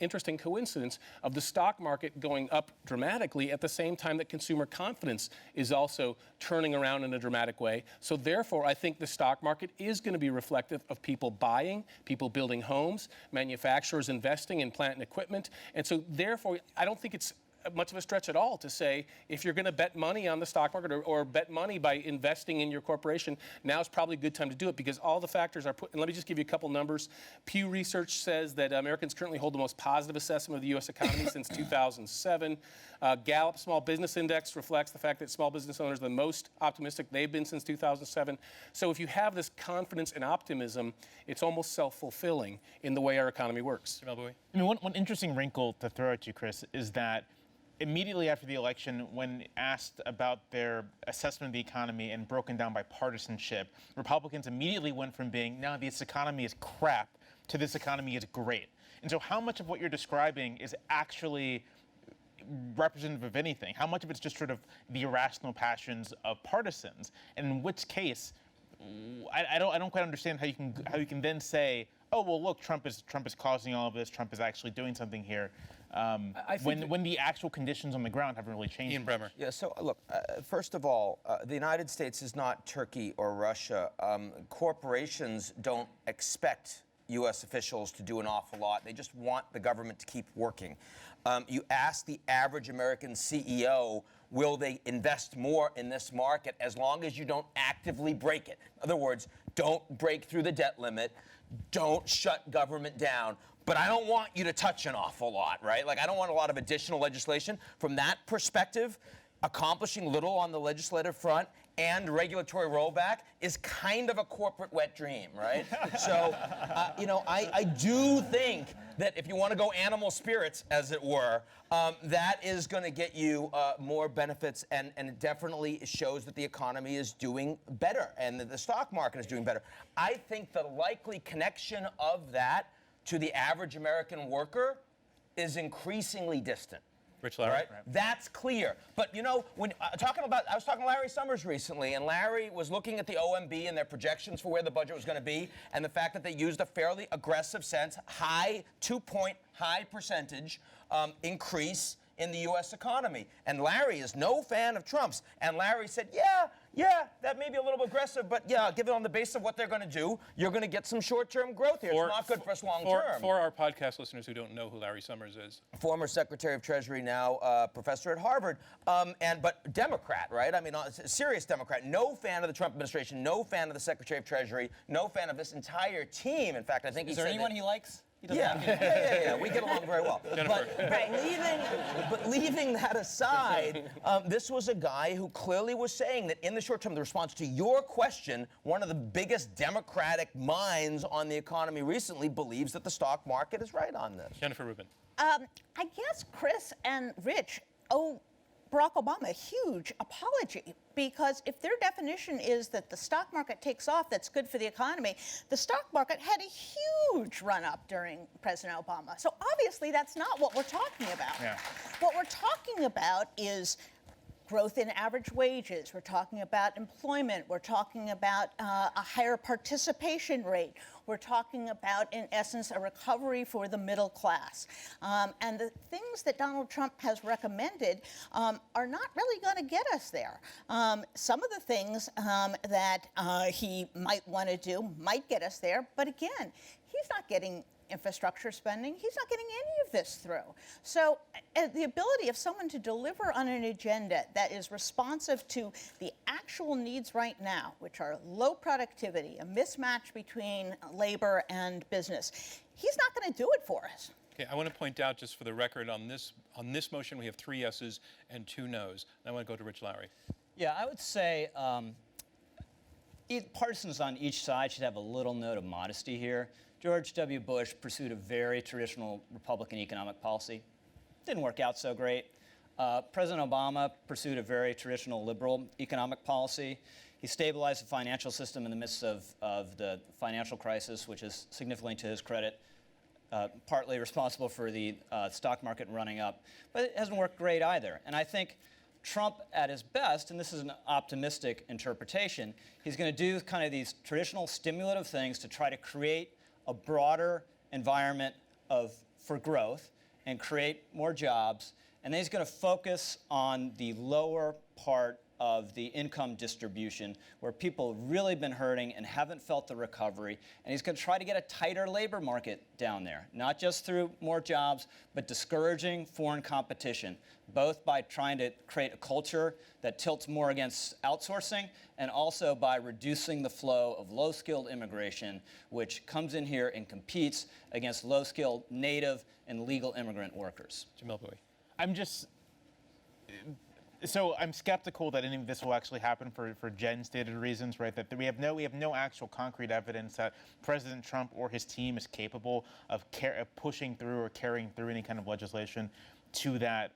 interesting coincidence of the stock market going up dramatically at the same time that consumer confidence is also turning around in a dramatic way. So therefore, I think the stock market is going to be reflective of people buying, people building homes, manufacturers investing in plant and equipment. And so therefore, I don't think it's much of a stretch at all to say if you're going to bet money on the stock market or bet money by investing in your corporation, now's probably a good time to do it because all the factors are put. And let me just give you a couple numbers. Pew Research says that Americans currently hold the most positive assessment of the U.S. economy since 2007. Gallup Small Business Index reflects the fact that small business owners are the most optimistic they've been since 2007. So if you have this confidence and optimism, it's almost self-fulfilling in the way our economy works. Jamelle Bouie? I mean, one interesting wrinkle to throw at you, Chris, is that immediately after the election, when asked about their assessment of the economy and broken down by partisanship, Republicans immediately went from being, no, this economy is crap, to this economy is great. And so how much of what you're describing is actually representative of anything? How much of it's just sort of the irrational passions of partisans? And in which case, I don't quite understand how you can then say, oh well, look, Trump is causing all of this. Trump is actually doing something here, when the actual conditions on the ground haven't really changed. Ian Bremmer. Yeah, so look, first of all, the United States is not Turkey or Russia. Corporations don't expect U.S. officials to do an awful lot. They just want the government to keep working. You ask the average American CEO, will they invest more in this market as long as you don't actively break it? In other words, don't break through the debt limit, don't shut government down, but I don't want you to touch an awful lot, right? Like, I don't want a lot of additional legislation. From that perspective, accomplishing little on the legislative front and regulatory rollback is kind of a corporate wet dream, right? So, I do think that if you want to go animal spirits, as it were, that is going to get you more benefits, and it definitely shows that the economy is doing better and that the stock market is doing better. I think the likely connection of that to the average American worker is increasingly distant. Rich Lowry. Right? That's clear. But when I was talking to Larry Summers recently, and Larry was looking at the OMB and their projections for where the budget was going to be, and the fact that they used a fairly aggressive high 2-point percentage increase in the U.S. economy. And Larry is no fan of Trump's. And Larry said, yeah, that may be a little aggressive, but yeah, given on the basis of what they're going to do, you're going to get some short-term growth here. It's not good for us long-term. For our podcast listeners who don't know who Larry Summers is. Former Secretary of Treasury, now professor at Harvard, but Democrat, right? I mean, a serious Democrat. No fan of the Trump administration, no fan of the Secretary of Treasury, no fan of this entire team. In fact, I think Is there anyone he likes? Yeah. We get along very well. But leaving that aside, this was a guy who clearly was saying that in the short term, the response to your question, one of the biggest Democratic minds on the economy recently believes that the stock market is right on this. Jennifer Rubin. I guess Chris and Rich owe Barack Obama a huge apology, because if their definition is that the stock market takes off, that's good for the economy, the stock market had a huge run-up during President Obama. So obviously that's not what we're talking about. Yeah. What we're talking about is growth in average wages. We're talking about employment. We're talking about a higher participation rate. We're talking about, in essence, a recovery for the middle class. And the things that Donald Trump has recommended are not really going to get us there. Some of the things that he might want to do might get us there, but again, he's not getting infrastructure spending. He's not getting any of this through. So the ability of someone to deliver on an agenda that is responsive to the actual needs right now, which are low productivity, a mismatch between labor and business, he's not going to do it for us. Okay, I want to point out, just for the record, on this motion, we have 3 yeses and 2 nos. And I want to go to Rich Lowry. Yeah, I would say partisans on each side should have a little note of modesty here. George W. Bush pursued a very traditional Republican economic policy. Didn't work out so great. President Obama pursued a very traditional liberal economic policy. He stabilized the financial system in the midst of the financial crisis, which is significantly to his credit, partly responsible for the stock market running up. But it hasn't worked great either. And I think Trump, at his best, and this is an optimistic interpretation, he's going to do kind of these traditional stimulative things to try to create a broader environment for growth and create more jobs. And then he's going to focus on the lower part of the income distribution where people have really been hurting and haven't felt the recovery. And he's going to try to get a tighter labor market down there, not just through more jobs, but discouraging foreign competition, both by trying to create a culture that tilts more against outsourcing and also by reducing the flow of low-skilled immigration, which comes in here and competes against low-skilled native and legal immigrant workers. Jamelle Bouie. So I'm skeptical that any of this will actually happen for Jen stated reasons, right? That we have no actual concrete evidence that President Trump or his team is capable of pushing through or carrying through any kind of legislation to that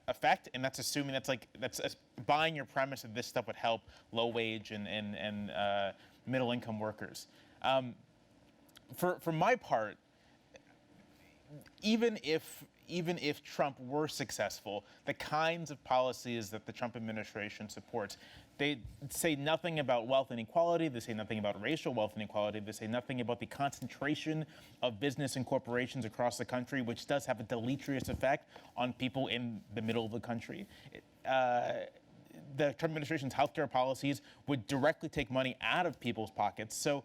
effect. And that's assuming that's buying your premise that this stuff would help low wage and middle income workers. For my part, even if Trump were successful, the kinds of policies that the Trump administration supports, they say nothing about wealth inequality, they say nothing about racial wealth inequality, they say nothing about the concentration of business and corporations across the country, which does have a deleterious effect on people in the middle of the country. The Trump administration's healthcare policies would directly take money out of people's pockets. So,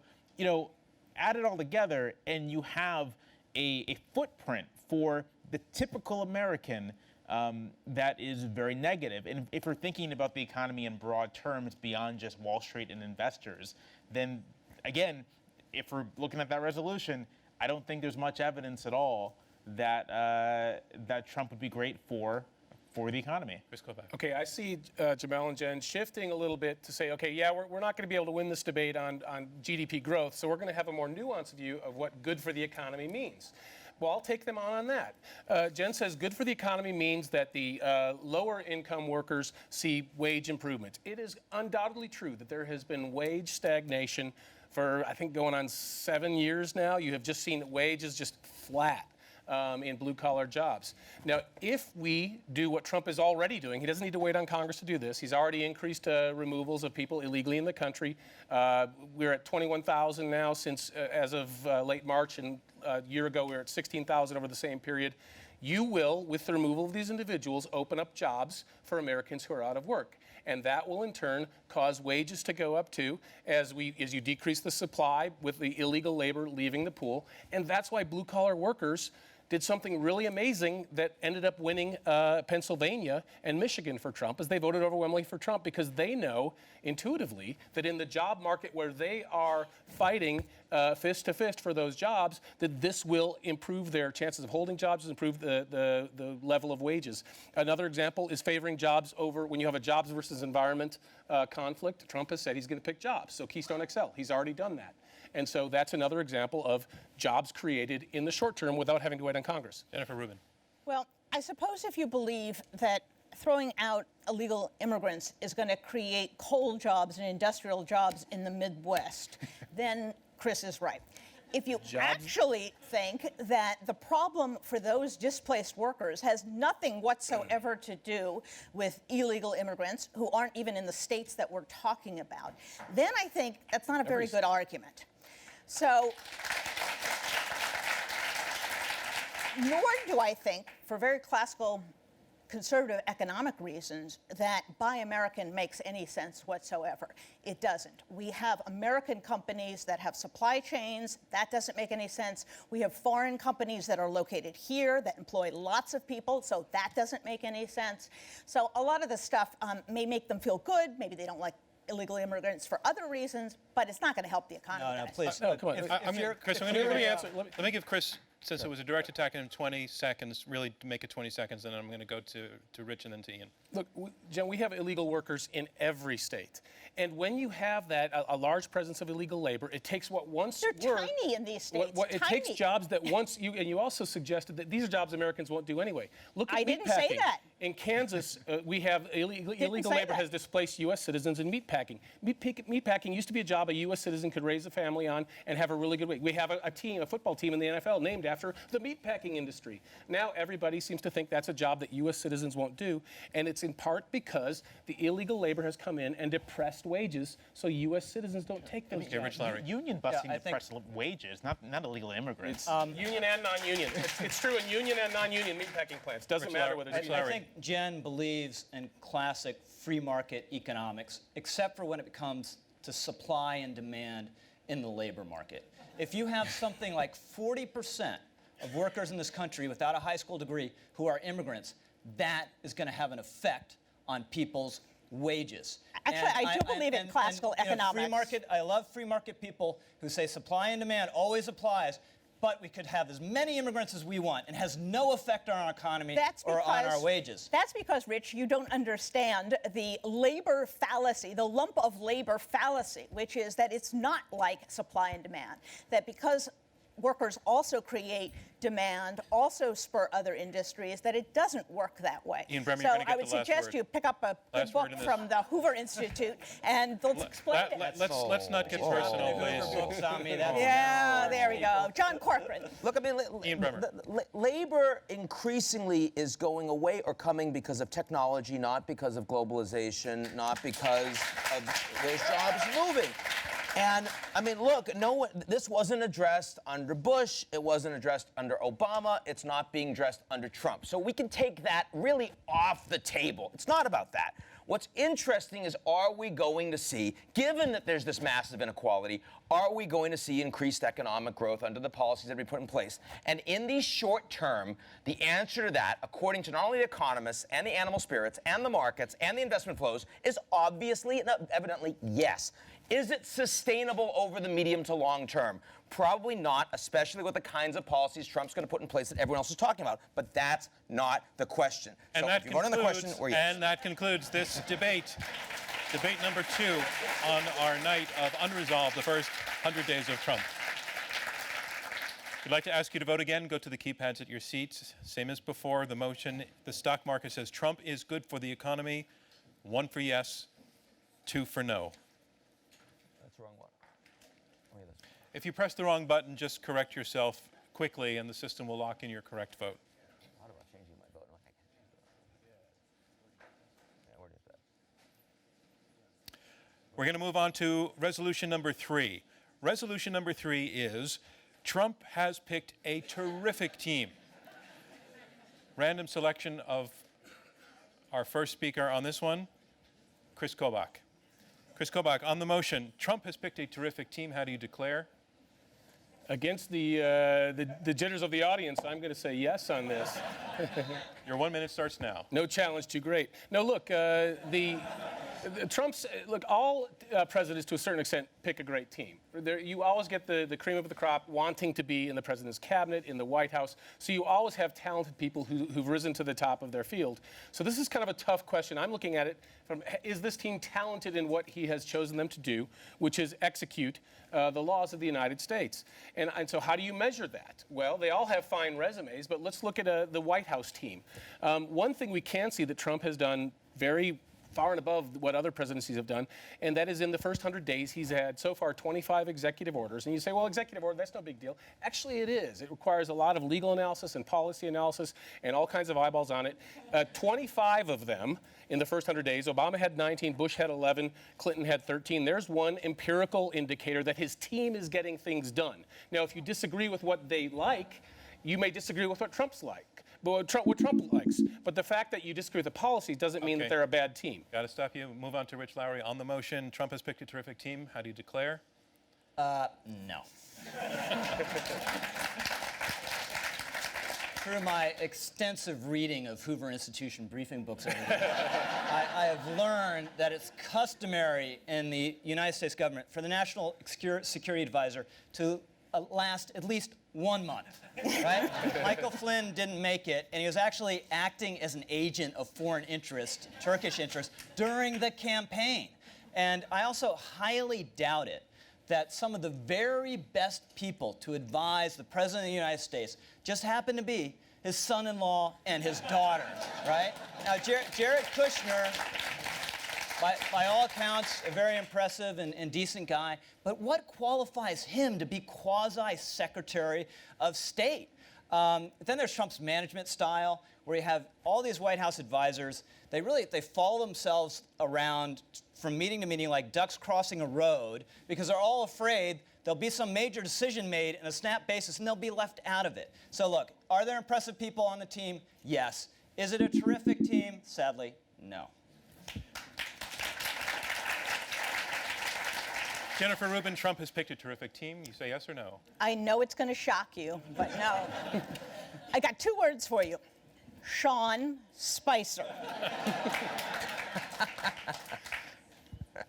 add it all together and you have a footprint for the typical American that is very negative. And if we're thinking about the economy in broad terms beyond just Wall Street and investors, then again, if we're looking at that resolution, I don't think there's much evidence at all that that Trump would be great for the economy. Kris Kobach. Okay, I see Jamelle and Jen shifting a little bit to say, okay, yeah, we're not going to be able to win this debate on GDP growth, so we're going to have a more nuanced view of what good for the economy means. Well, I'll take them on that. Jen says good for the economy means that the lower income workers see wage improvement. It is undoubtedly true that there has been wage stagnation for, I think, going on 7 years now. You have just seen wages just flat in blue-collar jobs. Now, if we do what Trump is already doing, he doesn't need to wait on Congress to do this. He's already increased removals of people illegally in the country. We're at 21,000 now since as of late March, and a year ago we were at 16,000 over the same period. You will, with the removal of these individuals, open up jobs for Americans who are out of work. And that will in turn cause wages to go up too as you decrease the supply with the illegal labor leaving the pool. And that's why blue-collar workers did something really amazing that ended up winning Pennsylvania and Michigan for Trump, as they voted overwhelmingly for Trump, because they know intuitively that in the job market where they are fighting fist to fist for those jobs, that this will improve their chances of holding jobs, improve the level of wages. Another example is favoring jobs over, when you have a jobs versus environment conflict, Trump has said he's going to pick jobs. So Keystone XL, he's already done that. And so that's another example of jobs created in the short term without having to wait on Congress. Jennifer Rubin. Well, I suppose if you believe that throwing out illegal immigrants is going to create coal jobs and industrial jobs in the Midwest, then Kris is right. If you actually think that the problem for those displaced workers has nothing whatsoever to do with illegal immigrants who aren't even in the states that we're talking about, then I think that's not a very good argument. So, nor do I think, for very classical conservative economic reasons, that Buy American makes any sense whatsoever. It doesn't. We have American companies that have supply chains. That doesn't make any sense. We have foreign companies that are located here that employ lots of people, so that doesn't make any sense. So a lot of the stuff may make them feel good. Maybe they don't like illegal immigrants for other reasons, but it's not going to help the economy. No, please. No, come on. Kris, let me give Kris, since it was a direct attack in 20 seconds, really to make it 20 seconds, and then I'm going to go to Rich and then to Ian. Look, Jen, we have illegal workers in every state. And when you have that, a large presence of illegal labor, it takes what once They're tiny in these states. It takes jobs that once you, and you also suggested that these are jobs Americans won't do anyway. Look at I didn't say meatpacking. that. In Kansas, we have illegal say labor that. has displaced U.S. citizens in meatpacking. Meatpacking used to be a job a U.S. citizen could raise a family on and have a really good week. We have a football team in the NFL named after the meatpacking industry. Now everybody seems to think that's a job that U.S. citizens won't do, and it's in part because the illegal labor has come in and depressed wages, so U.S. citizens don't take those jobs. Rich Lowry. Union busting I depressed wages, not illegal immigrants. Union and non-union. It's true in union and non-union meatpacking plants. Doesn't matter whether it's I think Jen believes in classic free market economics, except for when it comes to supply and demand in the labor market. If you have something like 40% of workers in this country without a high school degree who are immigrants, that is going to have an effect on people's wages. Actually, I do believe in classical economics. Free market, I love free market people who say supply and demand always applies, but we could have as many immigrants as we want and has no effect on our economy or on our wages. That's because, Rich, you don't understand the labor fallacy, the lump of labor fallacy, which is that it's not like supply and demand, that because workers also create demand, also spur other industries, that it doesn't work that way. Ian Bremmer, so you're gonna get I would the last suggest word. you pick up a good Last book word in this. from the Hoover Institute and they'll explain it. Let's not get personal, please. Books on me, that's Yeah, there we go. John Corcoran. Look, I mean, Ian Bremmer. labor increasingly is going away or coming because of technology, not because of globalization, not because of those jobs moving. And I mean, look, this wasn't addressed under Bush. It wasn't addressed under Obama. It's not being addressed under Trump. So we can take that really off the table. It's not about that. What's interesting is, are we going to see, given that there's this massive inequality, are we going to see increased economic growth under the policies that we put in place? And in the short term, the answer to that, according to not only the economists and the animal spirits and the markets and the investment flows, is obviously and evidently yes. Is it sustainable over the medium to long term? Probably not, especially with the kinds of policies Trump's going to put in place that everyone else is talking about. But that's not the question. And so that if you vote on the question, concludes, we're yes. and that concludes this debate. Debate number 2 on our night of Unresolved, the first 100 days of Trump. We'd like to ask you to vote again. Go to the keypads at your seats. Same as before, the motion, the stock market says Trump is good for the economy. 1 for yes, 2 for no. That's the wrong one. Oh, yeah, that's If you press the wrong button, just correct yourself quickly and the system will lock in your correct vote. How about changing my vote? No, I can't change it. Yeah, where is that? We're going to move on to resolution number 3. Resolution number 3 is Trump has picked a terrific team. Random selection of our first speaker on this one, Kris Kobach. Kris Kobach, on the motion, Trump has picked a terrific team. How do you declare? Against the jitters of the audience, I'm going to say yes on this. Your 1 minute starts now. No challenge too great. No, look, all presidents to a certain extent pick a great team. You always get the cream of the crop wanting to be in the president's cabinet, in the White House. So you always have talented people who've risen to the top of their field. So this is kind of a tough question. I'm looking at it from, is this team talented in what he has chosen them to do, which is execute the laws of the United States? And so how do you measure that? Well, they all have fine resumes, but let's look at the White House team. One thing we can see that Trump has done very far and above what other presidencies have done, and that is in the first 100 days, he's had so far 25 executive orders. And you say, well, executive order, that's no big deal. Actually, it is. It requires a lot of legal analysis and policy analysis and all kinds of eyeballs on it. 25 of them in the first 100 days. Obama had 19, Bush had 11, Clinton had 13. There's one empirical indicator that his team is getting things done. Now, if you disagree with what they like, you may disagree with what Trump's like. What Trump likes. But the fact that you disagree with the policies doesn't mean that they're a bad team. Got to stop you. Move on to Rich Lowry. On the motion, Trump has picked a terrific team. How do you declare? No. Through my extensive reading of Hoover Institution briefing books over the years, I have learned that it's customary in the United States government for the National Security Advisor to last at least 1 month, right? Michael Flynn didn't make it, and he was actually acting as an agent of foreign interest, Turkish interest, during the campaign. And I also highly doubt it that some of the very best people to advise the President of the United States just happen to be his son-in-law and his daughter, right? Now, Jared Kushner, by all accounts, a very impressive and decent guy, but what qualifies him to be quasi-Secretary of State? Then there's Trump's management style, where you have all these White House advisors. They follow themselves around from meeting to meeting like ducks crossing a road because they're all afraid there'll be some major decision made in a snap basis and they'll be left out of it. So look, are there impressive people on the team? Yes. Is it a terrific team? Sadly, no. Jennifer Rubin, Trump has picked a terrific team. You say yes or no? I know it's going to shock you, but no. I got 2 words for you. Sean Spicer.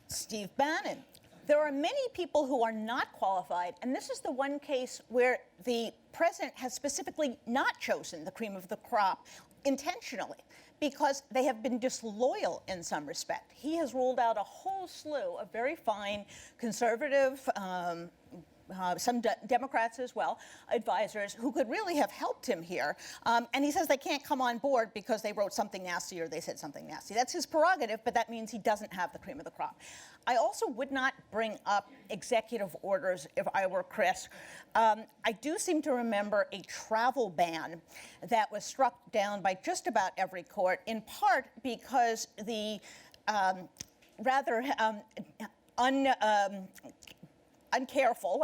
Steve Bannon. There are many people who are not qualified, and this is the one case where the president has specifically not chosen the cream of the crop intentionally, because they have been disloyal in some respect. He has ruled out a whole slew of very fine conservative, some Democrats as well, advisors who could really have helped him here. And he says they can't come on board because they wrote something nasty or they said something nasty. That's his prerogative, but that means he doesn't have the cream of the crop. I also would not bring up executive orders if I were Kris. I do seem to remember a travel ban that was struck down by just about every court, in part because the rather uncareful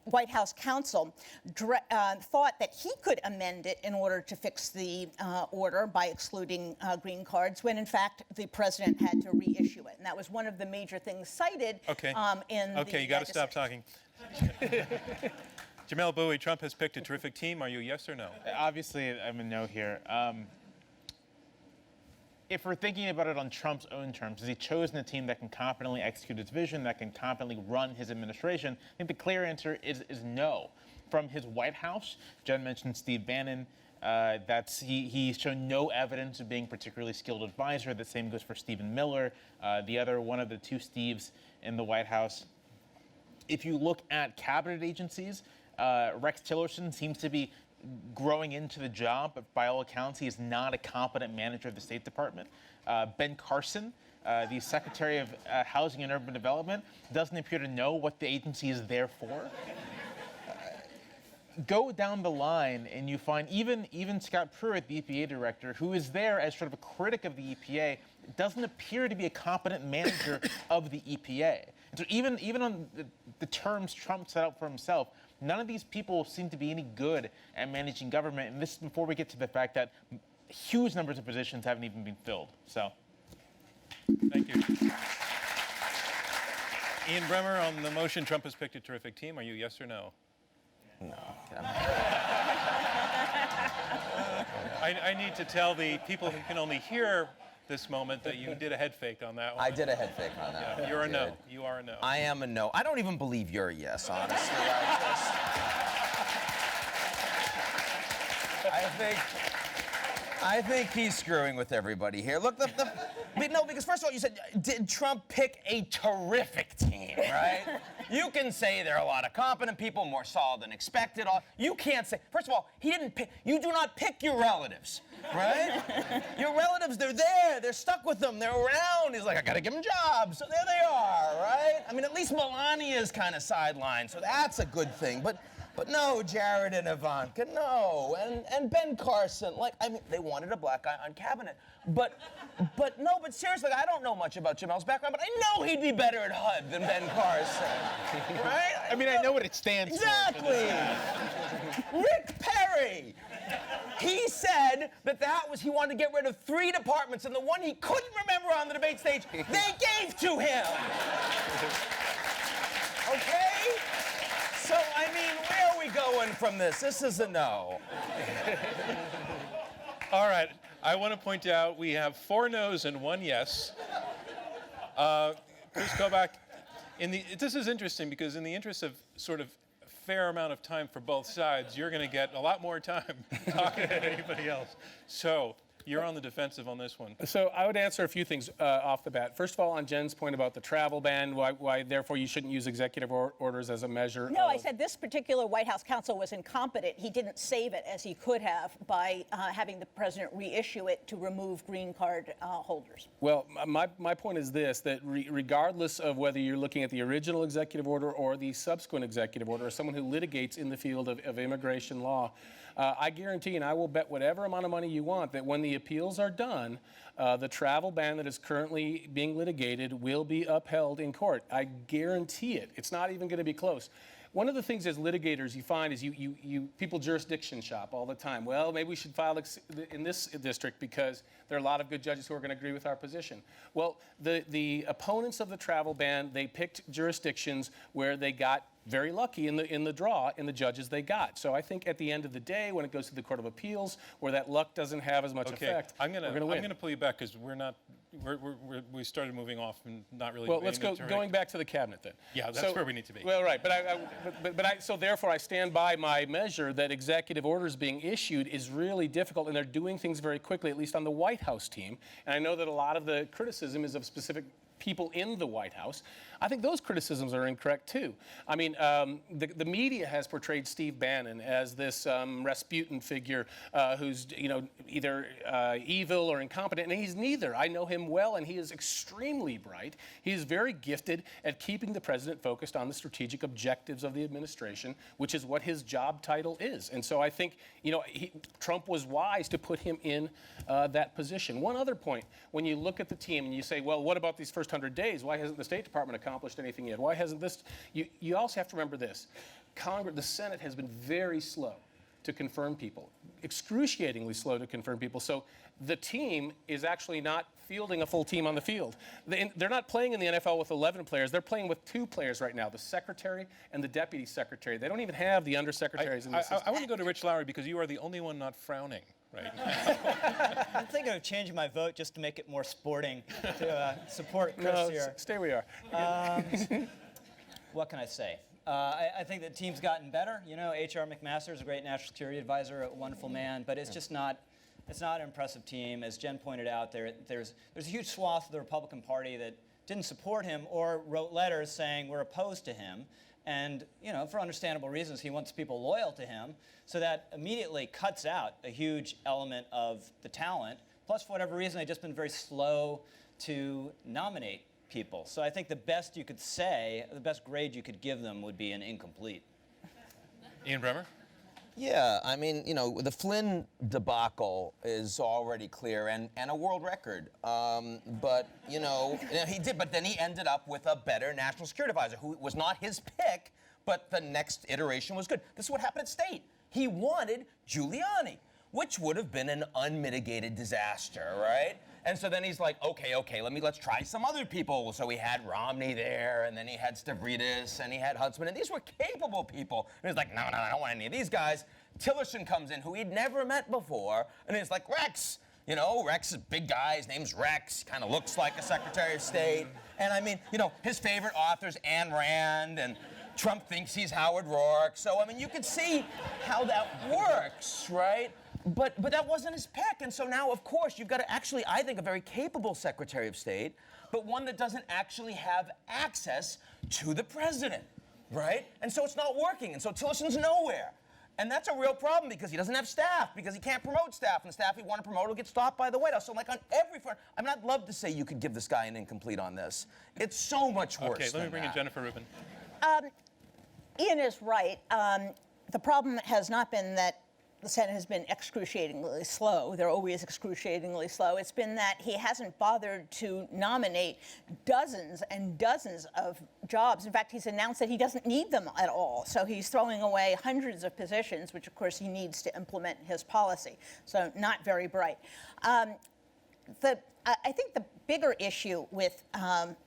White House counsel thought that he could amend it in order to fix the order by excluding green cards, when in fact the president had to reissue it. And that was one of the major things cited in the Okay, you got to stop talking. Jamelle Bouie, Trump has picked a terrific team. Are you yes or no? Obviously, I'm a no here. If we're thinking about it on Trump's own terms, has he chosen a team that can competently execute his vision, that can competently run his administration? I think the clear answer is no. From his White House, Jen mentioned Steve Bannon. He's shown no evidence of being a particularly skilled advisor. The same goes for Stephen Miller, one of the 2 Steves in the White House. If you look at cabinet agencies, Rex Tillerson seems to be growing into the job, but by all accounts, he is not a competent manager of the State Department. Ben Carson, the Secretary of Housing and Urban Development, doesn't appear to know what the agency is there for. Go down the line and you find even Scott Pruitt, the EPA director, who is there as sort of a critic of the EPA, doesn't appear to be a competent manager of the EPA. And so even on the terms Trump set out for himself, none of these people seem to be any good at managing government. And this is before we get to the fact that huge numbers of positions haven't even been filled. So, thank you. Ian Bremmer, on the motion, Trump has picked a terrific team. Are you yes or no? No. I need to tell the people who can only hear this moment that you did a head fake on that one. I did a head fake on that one. You're a no. You are a no. I am a no. I don't even believe you're a yes, honestly. I think he's screwing with everybody here. Look, no, because first of all, you said, did Trump pick a terrific team, right? You can say there are a lot of competent people, more solid than expected. You can't say, first of all, he didn't pick, you do not pick your relatives, right? Your relatives, they're there, they're stuck with them, they're around. He's like, I gotta give them jobs, so there they are, right? I mean, at least Melania's kind of sidelined, so that's a good thing. But no, Jared and Ivanka, no. And Ben Carson, they wanted a black guy on cabinet. But seriously, I don't know much about Jamelle's background, but I know he'd be better at HUD than Ben Carson, right? I mean, I know what it stands for. Exactly. Rick Perry. He said he wanted to get rid of 3 departments, and the one he couldn't remember on the debate stage, they gave to him. Okay? So, I mean, where are we going from this? This is a no. All right. I want to point out we have 4 no's and 1 yes. Kris Kobach, this is interesting because in the interest of sort of a fair amount of time for both sides, you're going to get a lot more time talking than anybody else. So You're on the defensive on this one. So I would answer a few things off the bat. First of all, on Jen's point about the travel ban, why therefore you shouldn't use executive orders as a measure. No, I said this particular White House counsel was incompetent. He didn't save it as he could have by having the president reissue it to remove green card holders. Well, my point is this, that regardless of whether you're looking at the original executive order or the subsequent executive order, as someone who litigates in the field of immigration law, I guarantee, and I will bet whatever amount of money you want, that when the appeals are done, the travel ban that is currently being litigated will be upheld in court. I guarantee it. It's not even going to be close. One of the things as litigators you find is people jurisdiction shop all the time. Well, maybe we should file in this district because there are a lot of good judges who are going to agree with our position. Well, the opponents of the travel ban, they picked jurisdictions where they got very lucky in the draw in the judges they got. So I think at the end of the day, when it goes to the Court of Appeals, where that luck doesn't have as much effect, I'm we're going to win. I'm going to pull you back because we started moving off and not really. Well, let's go going back to the cabinet then. Yeah, that's where we need to be. Well, right, so therefore I stand by my measure that executive orders being issued is really difficult, and they're doing things very quickly, at least on the White House team. And I know that a lot of the criticism is of specific people in the White House. I think those criticisms are incorrect too. I mean, the media has portrayed Steve Bannon as this Rasputin figure who's either evil or incompetent, and he's neither. I know him well, and he is extremely bright. He is very gifted at keeping the president focused on the strategic objectives of the administration, which is what his job title is. And so I think Trump was wise to put him in that position. One other point, when you look at the team and you say, well, what about these first 100 days? Why hasn't the State Department accomplished anything yet? Why hasn't this? You also have to remember this. The Senate has been very slow to confirm people, excruciatingly slow to confirm people. So the team is actually not fielding a full team on the field. They're not playing in the NFL with 11 players. They're playing with 2 players right now, the secretary and the deputy secretary. They don't even have the undersecretaries in the system. I want to go to Rich Lowry because you are the only one not frowning right now. I'm thinking of changing my vote just to make it more sporting to support Kris here. Stay where you are. What can I say? I think the team's gotten better. H.R. McMaster is a great national security advisor, a wonderful man, but it's just not. It's not an impressive team. As Jen pointed out, there's a huge swath of the Republican Party that didn't support him or wrote letters saying we're opposed to him. And, for understandable reasons, he wants people loyal to him. So that immediately cuts out a huge element of the talent. Plus, for whatever reason, they've just been very slow to nominate people. So I think the best you could say, the best grade you could give them would be an incomplete. Ian Bremmer? Yeah, I mean, the Flynn debacle is already clear and a world record. But he did. But then he ended up with a better national security advisor who was not his pick, but the next iteration was good. This is what happened at State. He wanted Giuliani, which would have been an unmitigated disaster, right? And so then he's like, okay, let's try some other people. So he had Romney there, and then he had Stavridis, and he had Huntsman, and these were capable people. And he's like, no, I don't want any of these guys. Tillerson comes in, who he'd never met before, and he's like, Rex. Rex is a big guy. His name's Rex. Kind of looks like a Secretary of State. And I mean, his favorite author's Ayn Rand, and Trump thinks he's Howard Rourke. So, I mean, you can see how that works, right? But that wasn't his pick, and so now, of course, you've got to actually, I think, a very capable Secretary of State, but one that doesn't actually have access to the president, right? And so it's not working, and so Tillerson's nowhere. And that's a real problem because he doesn't have staff, because he can't promote staff, and the staff he want to promote will get stopped by the White House. So, on every front, I mean, I'd love to say you could give this guy an incomplete on this. It's so much worse. Okay, let me bring in Jennifer Rubin. Ian is right. The problem has not been that the Senate has been excruciatingly slow. They're always excruciatingly slow. It's been that he hasn't bothered to nominate dozens and dozens of jobs. In fact, he's announced that he doesn't need them at all. So he's throwing away hundreds of positions, which, of course, he needs to implement his policy. So not very bright. I think the bigger issue with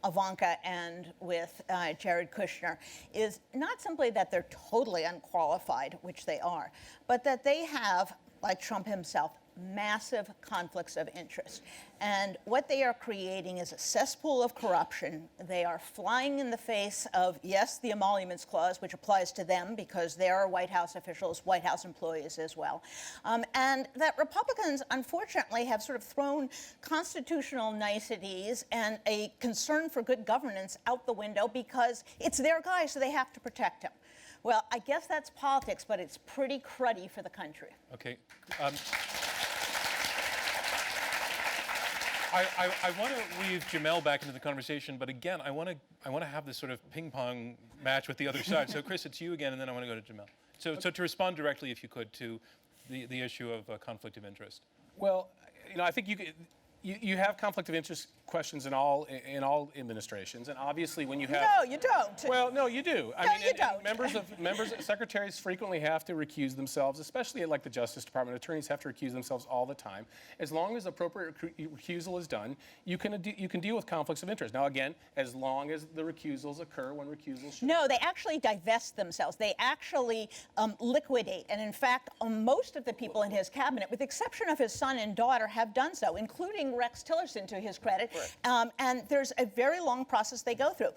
Ivanka and with Jared Kushner is not simply that they're totally unqualified, which they are, but that they have like Trump himself, massive conflicts of interest. And what they are creating is a cesspool of corruption. They are flying in the face of, yes, the Emoluments Clause, which applies to them because they are White House officials, White House employees as well. And that Republicans, unfortunately, have sort of thrown constitutional niceties and a concern for good governance out the window because it's their guy, so they have to protect him. Well, I guess that's politics, but it's pretty cruddy for the country. Okay. I want to weave Jamelle back into the conversation, but again, I want to have this sort of ping pong match with the other side. So, Kris, it's you again, and then I want to go to Jamelle. So to respond directly, if you could, to the issue of conflict of interest. Well, I think you have conflict of interest questions in all administrations, and obviously when you have No, you don't. Well, no, you do. No, you don't. Secretaries frequently have to recuse themselves, especially at like the Justice Department. Attorneys have to recuse themselves all the time. As long as appropriate recusal is done, you can deal with conflicts of interest. Now, again, as long as the recusals occur when recusals should. No, they actually divest themselves. They actually liquidate. And in fact, most of the people in his cabinet, with the exception of his son and daughter, have done so, including Rex Tillerson, to his credit. And there's a very long process they go through.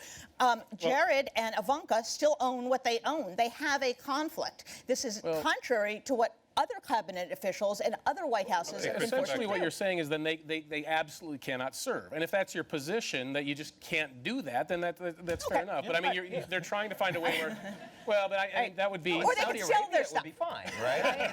Jared and Ivanka still own what they own. They have a conflict. This is contrary to what other cabinet officials and other White Houses have been forced to Essentially, do. what you're saying is then they absolutely cannot serve. And if that's your position, that you just can't do that, then that's fair enough. But I mean, they're trying to find a way where, well, but I that would be. Or they Saudi could sell Arabia their would stuff. be fine, right? I mean,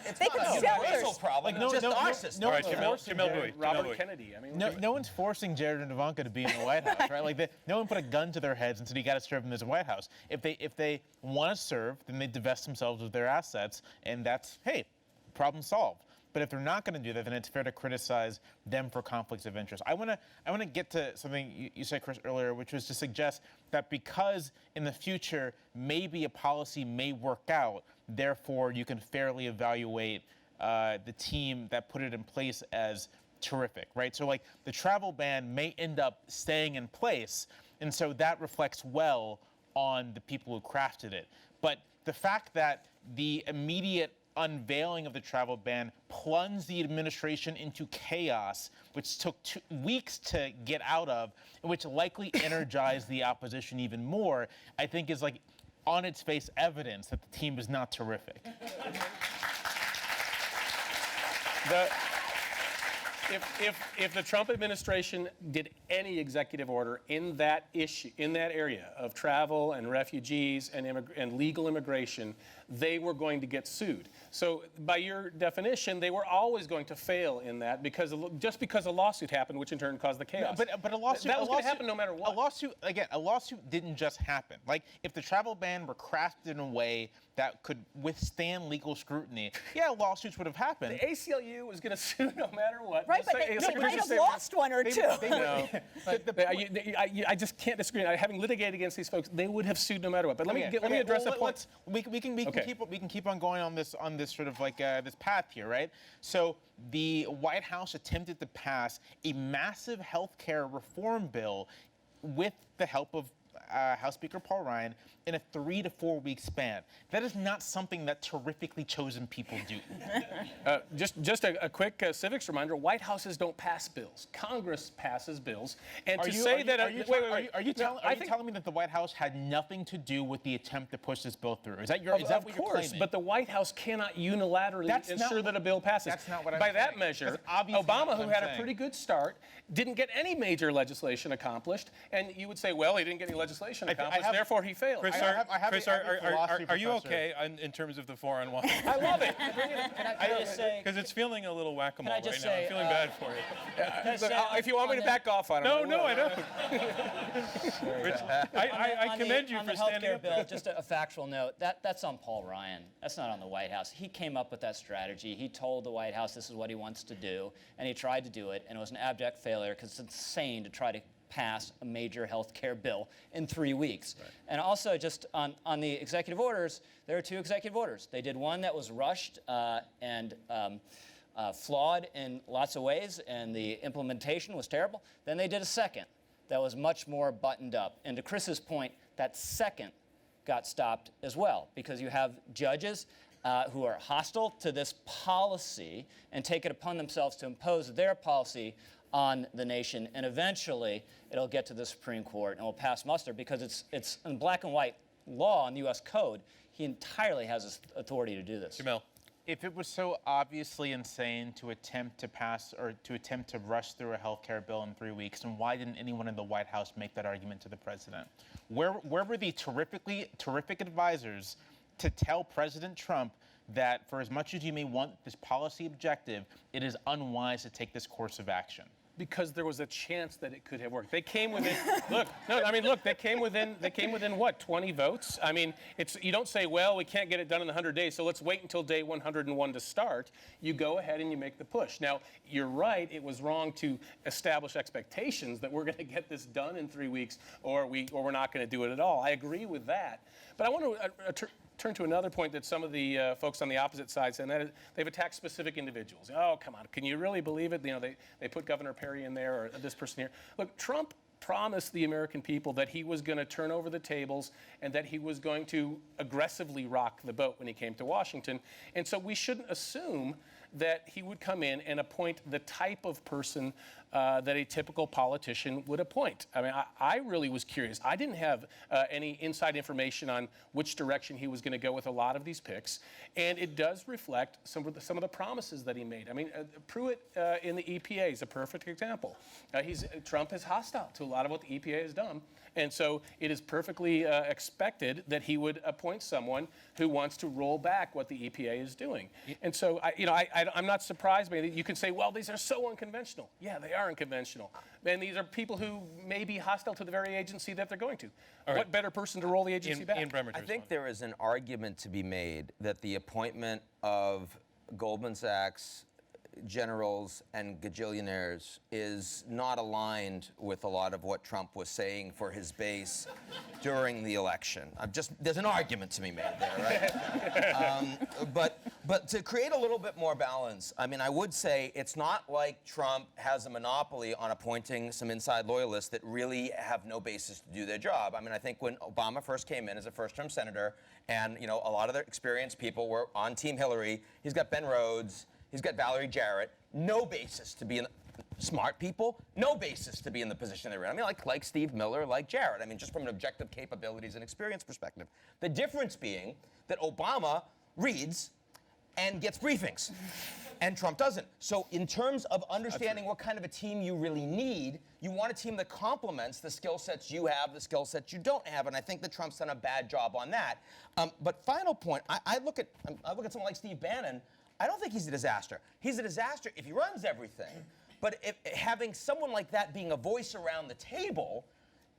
it's They not could a sell their universal stuff. problem. It's just our system. All right, Jamelle Bouie. Robert Jamelle Bouie. Kennedy. I mean, No one's forcing Jared and Ivanka to be in the White House, right? Like, no one put a gun to their heads and said, you got to serve in this White House. If they want to serve, then they divest themselves of their assets, and that's, hey, problem solved. But if they're not going to do that, then it's fair to criticize them for conflicts of interest. I want to get to something you said, Kris, earlier, which was to suggest that because in the future maybe a policy may work out, therefore you can fairly evaluate the team that put it in place as terrific, right? So like the travel ban may end up staying in place, and so that reflects well on the people who crafted it. But the fact that the immediate unveiling of the travel ban plunged the administration into chaos, which took 2 weeks to get out of, and which likely energized the opposition even more, I think is like on its face evidence that the team is not terrific. If the Trump administration did any executive order in that issue, in that area of travel and refugees and legal immigration, they were going to get sued. So by your definition, they were always going to fail in that because a lawsuit happened, which in turn caused the chaos. No, but a lawsuit that was going to happen no matter what. A lawsuit didn't just happen. Like if the travel ban were crafted in a way that could withstand legal scrutiny, yeah, lawsuits would have happened. The ACLU was going to sue no matter what. Right, but they might have lost one or two. I just can't disagree. Having litigated against these folks, they would have sued no matter what. But let me address that point. We can keep on going on this sort of like this path here, right? So the White House attempted to pass a massive health care reform bill with the help of House Speaker Paul Ryan in a 3 to 4 week span. That is not something that terrifically chosen people do. Just a quick civics reminder: White Houses don't pass bills. Congress passes bills. And are you telling me that the White House had nothing to do with the attempt to push this bill through? Is that what you're claiming? But the White House cannot unilaterally ensure that a bill passes. That's not what I'm saying. By that saying. measure, Obviously Obama, who had a pretty good start, didn't get any major legislation accomplished. And you would say, well, he didn't get any legislation accomplished, therefore he failed. Kris, are you okay in terms of the 4-on-1? I love it. Can I just say? Because it's feeling a little whack-a-mole right now. just say, I'm feeling bad for you. If you want me to back off on it, No, I don't. Rich, I commend you on for the standing healthcare up bill, there. just a factual note. That's on Paul Ryan. That's not on the White House. He came up with that strategy. He told the White House this is what he wants to do, and he tried to do it, and it was an abject failure because it's insane to try to pass a major health care bill in 3 weeks. Right. And also, just on the executive orders, there are 2 executive orders. They did one that was rushed and flawed in lots of ways, and the implementation was terrible. Then they did a second that was much more buttoned up. And to Kris's point, that second got stopped as well because you have judges who are hostile to this policy and take it upon themselves to impose their policy on the nation, and eventually it'll get to the Supreme Court and will pass muster because it's in black and white law in the U.S. Code. He entirely has this authority to do this. Jamelle. If it was so obviously insane to attempt to pass or to attempt to rush through a health care bill in 3 weeks, then why didn't anyone in the White House make that argument to the president? Where were the terrific advisors to tell President Trump that for as much as you may want this policy objective, it is unwise to take this course of action? Because there was a chance that it could have worked. They came within. They came within what, 20 votes? I mean, you don't say, well, we can't get it done in 100 days, so let's wait until day 101 to start. You go ahead and you make the push. Now, you're right. It was wrong to establish expectations that we're going to get this done in 3 weeks, or we're not going to do it at all. I agree with that, but I want to turn to another point that some of the folks on the opposite side said, and that is they've attacked specific individuals. Oh, come on, can you really believe it? You know, they put Governor Perry in there, or this person here. Look, Trump promised the American people that he was going to turn over the tables and that he was going to aggressively rock the boat when he came to Washington. And so we shouldn't assume that he would come in and appoint the type of person that a typical politician would appoint. I mean, I really was curious. I didn't have any inside information on which direction he was going to go with a lot of these picks, and it does reflect some of the promises that he made. I mean, Pruitt in the EPA is a perfect example. Trump is hostile to a lot of what the EPA has done, and so it is perfectly expected that he would appoint someone who wants to roll back what the EPA is doing. And so, I'm not surprised by that. You can say, well, these are so unconventional. Yeah, they are unconventional. And these are people who may be hostile to the very agency that they're going to. All right. What better person to roll the agency back? Ian Bremmer, I think there is an argument to be made that the appointment of Goldman Sachs generals and gajillionaires is not aligned with a lot of what Trump was saying for his base during the election. There's an argument to be made there, right? But to create a little bit more balance, I mean, I would say it's not like Trump has a monopoly on appointing some inside loyalists that really have no basis to do their job. I mean, I think when Obama first came in as a first-term senator, and a lot of the experienced people were on Team Hillary, he's got Ben Rhodes, he's got Valerie Jarrett, no basis to be in smart people, no basis to be in the position they're in. I mean, like Steve Miller, like Jarrett. I mean, just from an objective capabilities and experience perspective. The difference being that Obama reads and gets briefings, and Trump doesn't. So in terms of understanding what kind of a team you really need, you want a team that complements the skill sets you have, the skill sets you don't have, and I think that Trump's done a bad job on that. But final point, I look at someone like Steve Bannon. I don't think he's a disaster. He's a disaster if he runs everything. But having someone like that being a voice around the table,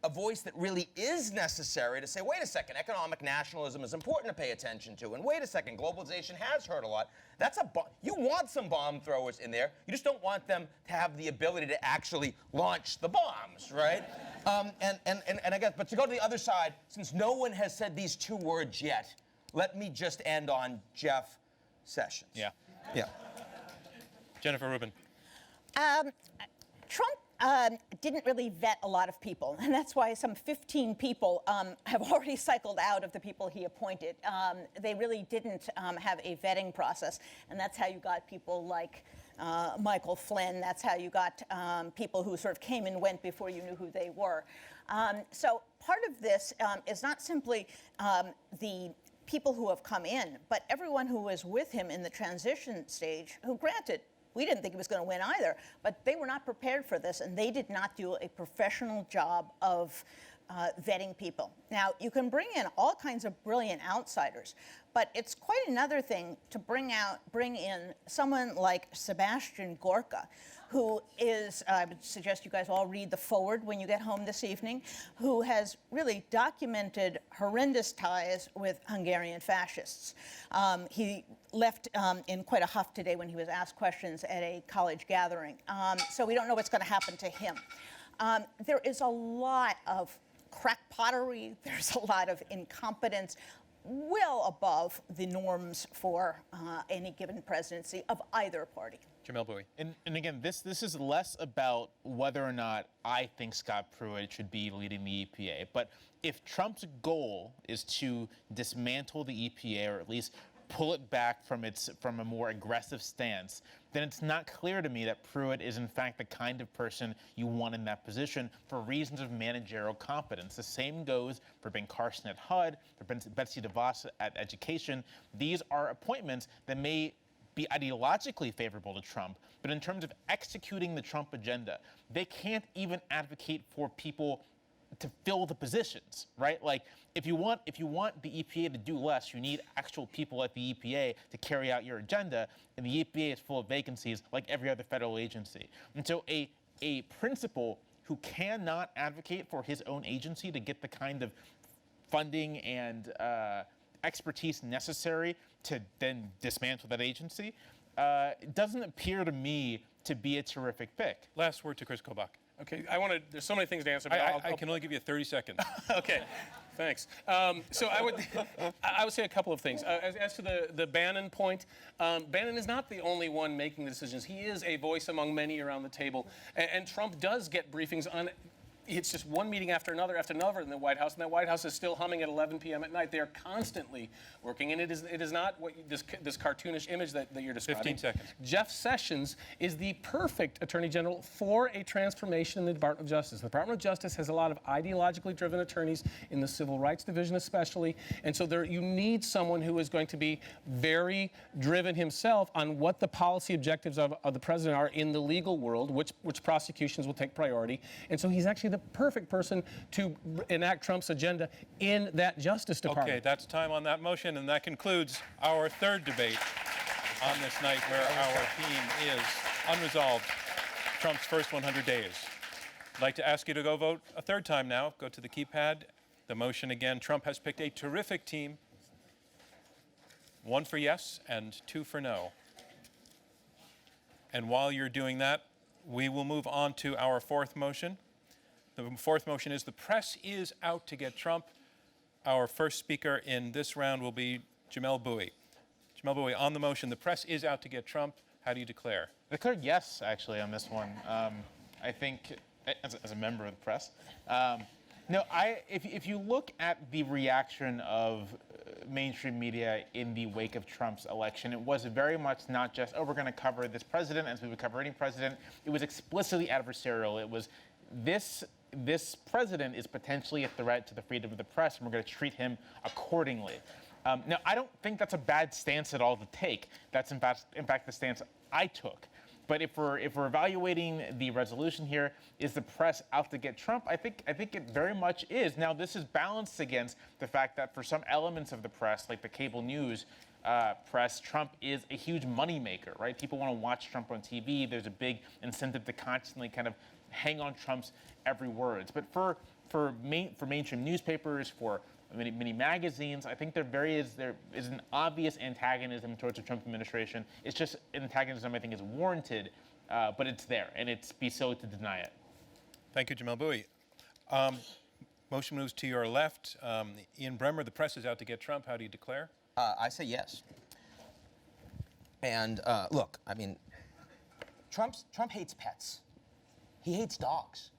a voice that really is necessary to say, wait a second, economic nationalism is important to pay attention to, and wait a second, globalization has hurt a lot. You want some bomb throwers in there. You just don't want them to have the ability to actually launch the bombs, right? And I guess, but to go to the other side, since no one has said these two words yet, let me just end on Jeff Sessions. Yeah. Yeah. Jennifer Rubin. Trump didn't really vet a lot of people, and that's why some 15 people have already cycled out of the people he appointed. They really didn't have a vetting process, and that's how you got people like Michael Flynn. That's how you got people who sort of came and went before you knew who they were. So part of this is not simply the people who have come in, but everyone who was with him in the transition stage, who granted, we didn't think he was going to win either, but they were not prepared for this, and they did not do a professional job of vetting people. Now, you can bring in all kinds of brilliant outsiders, but it's quite another thing to bring in someone like Sebastian Gorka, who is, I would suggest you guys all read the foreword when you get home this evening, who has really documented horrendous ties with Hungarian fascists. He left in quite a huff today when he was asked questions at a college gathering. So we don't know what's going to happen to him. There is a lot of crackpottery. There's a lot of incompetence, well above the norms for any given presidency of either party. Jamelle Bouie. And again, this is less about whether or not I think Scott Pruitt should be leading the EPA. But if Trump's goal is to dismantle the EPA, or at least pull it back from a more aggressive stance, then it's not clear to me that Pruitt is in fact the kind of person you want in that position for reasons of managerial competence. The same goes for Ben Carson at HUD, for Betsy DeVos at Education. These are appointments that may be ideologically favorable to Trump, but in terms of executing the Trump agenda, they can't even advocate for people to fill the positions, right? Like, if you want the EPA to do less, you need actual people at the EPA to carry out your agenda, and the EPA is full of vacancies like every other federal agency. And so a principal who cannot advocate for his own agency to get the kind of funding and expertise necessary to then dismantle that agency, it doesn't appear to me to be a terrific pick. Last word to Kris Kobach. Okay, there's so many things to answer, but I can only give you 30 seconds. Okay, thanks. So I would say a couple of things. As to the Bannon point, Bannon is not the only one making the decisions. He is a voice among many around the table, and Trump does get briefings on. It's just one meeting after another in the White House, and the White House is still humming at 11 p.m. at night. They are constantly working, and it is not what this cartoonish image that you're describing. 15 seconds. Jeff Sessions is the perfect Attorney General for a transformation in the Department of Justice. The Department of Justice has a lot of ideologically driven attorneys in the Civil Rights Division especially, and so you need someone who is going to be very driven himself on what the policy objectives of the president are in the legal world, which prosecutions will take priority, and so he's actually the perfect person to enact Trump's agenda in that Justice Department. Okay, that's time on that motion, and that concludes our third debate on this night, where our theme is Unresolved, Trump's first 100 days. I'd like to ask you to go vote a third time now. Go to the keypad. The motion again, Trump has picked a terrific team. 1 for yes and 2 for no. And while you're doing that, we will move on to our fourth motion. The fourth motion is the press is out to get Trump. Our first speaker in this round will be Jamelle Bouie. Jamelle Bouie, on the motion, the press is out to get Trump. How do you declare? I declared yes, actually, on this one. I think, as a member of the press. If you look at the reaction of mainstream media in the wake of Trump's election, it was very much not just, we're going to cover this president as we would cover any president. It was explicitly adversarial. It was, this president is potentially a threat to the freedom of the press, and we're going to treat him accordingly. Now, I don't think that's a bad stance at all to take. That's in fact the stance I took. But if we're evaluating the resolution here, is the press out to get Trump? I think it very much is. Now, this is balanced against the fact that for some elements of the press, like the cable news press, Trump is a huge moneymaker, right? People want to watch Trump on TV. There's a big incentive to constantly kind of hang on Trump's every word. But for mainstream newspapers, for many magazines, I think there is an obvious antagonism towards the Trump administration. It's just antagonism I think is warranted, but it's there, and it's be silly to deny it. Thank you, Jamelle Bouie. Motion moves to your left. Ian Bremmer, the press is out to get Trump. How do you declare? I say yes. And look, I mean, Trump hates pets. He hates dogs,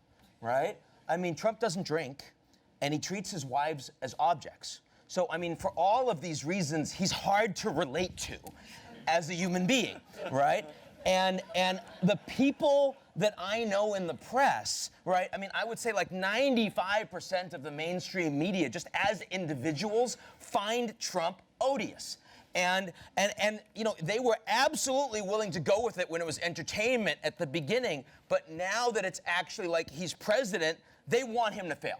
right? I mean, Trump doesn't drink, and he treats his wives as objects. So, I mean, for all of these reasons, he's hard to relate to as a human being, right? And the people that I know in the press, right? I mean, I would say like 95% of the mainstream media, just as individuals, find Trump odious. And you know, they were absolutely willing to go with it when it was entertainment at the beginning, but now that it's actually like he's president, they want him to fail.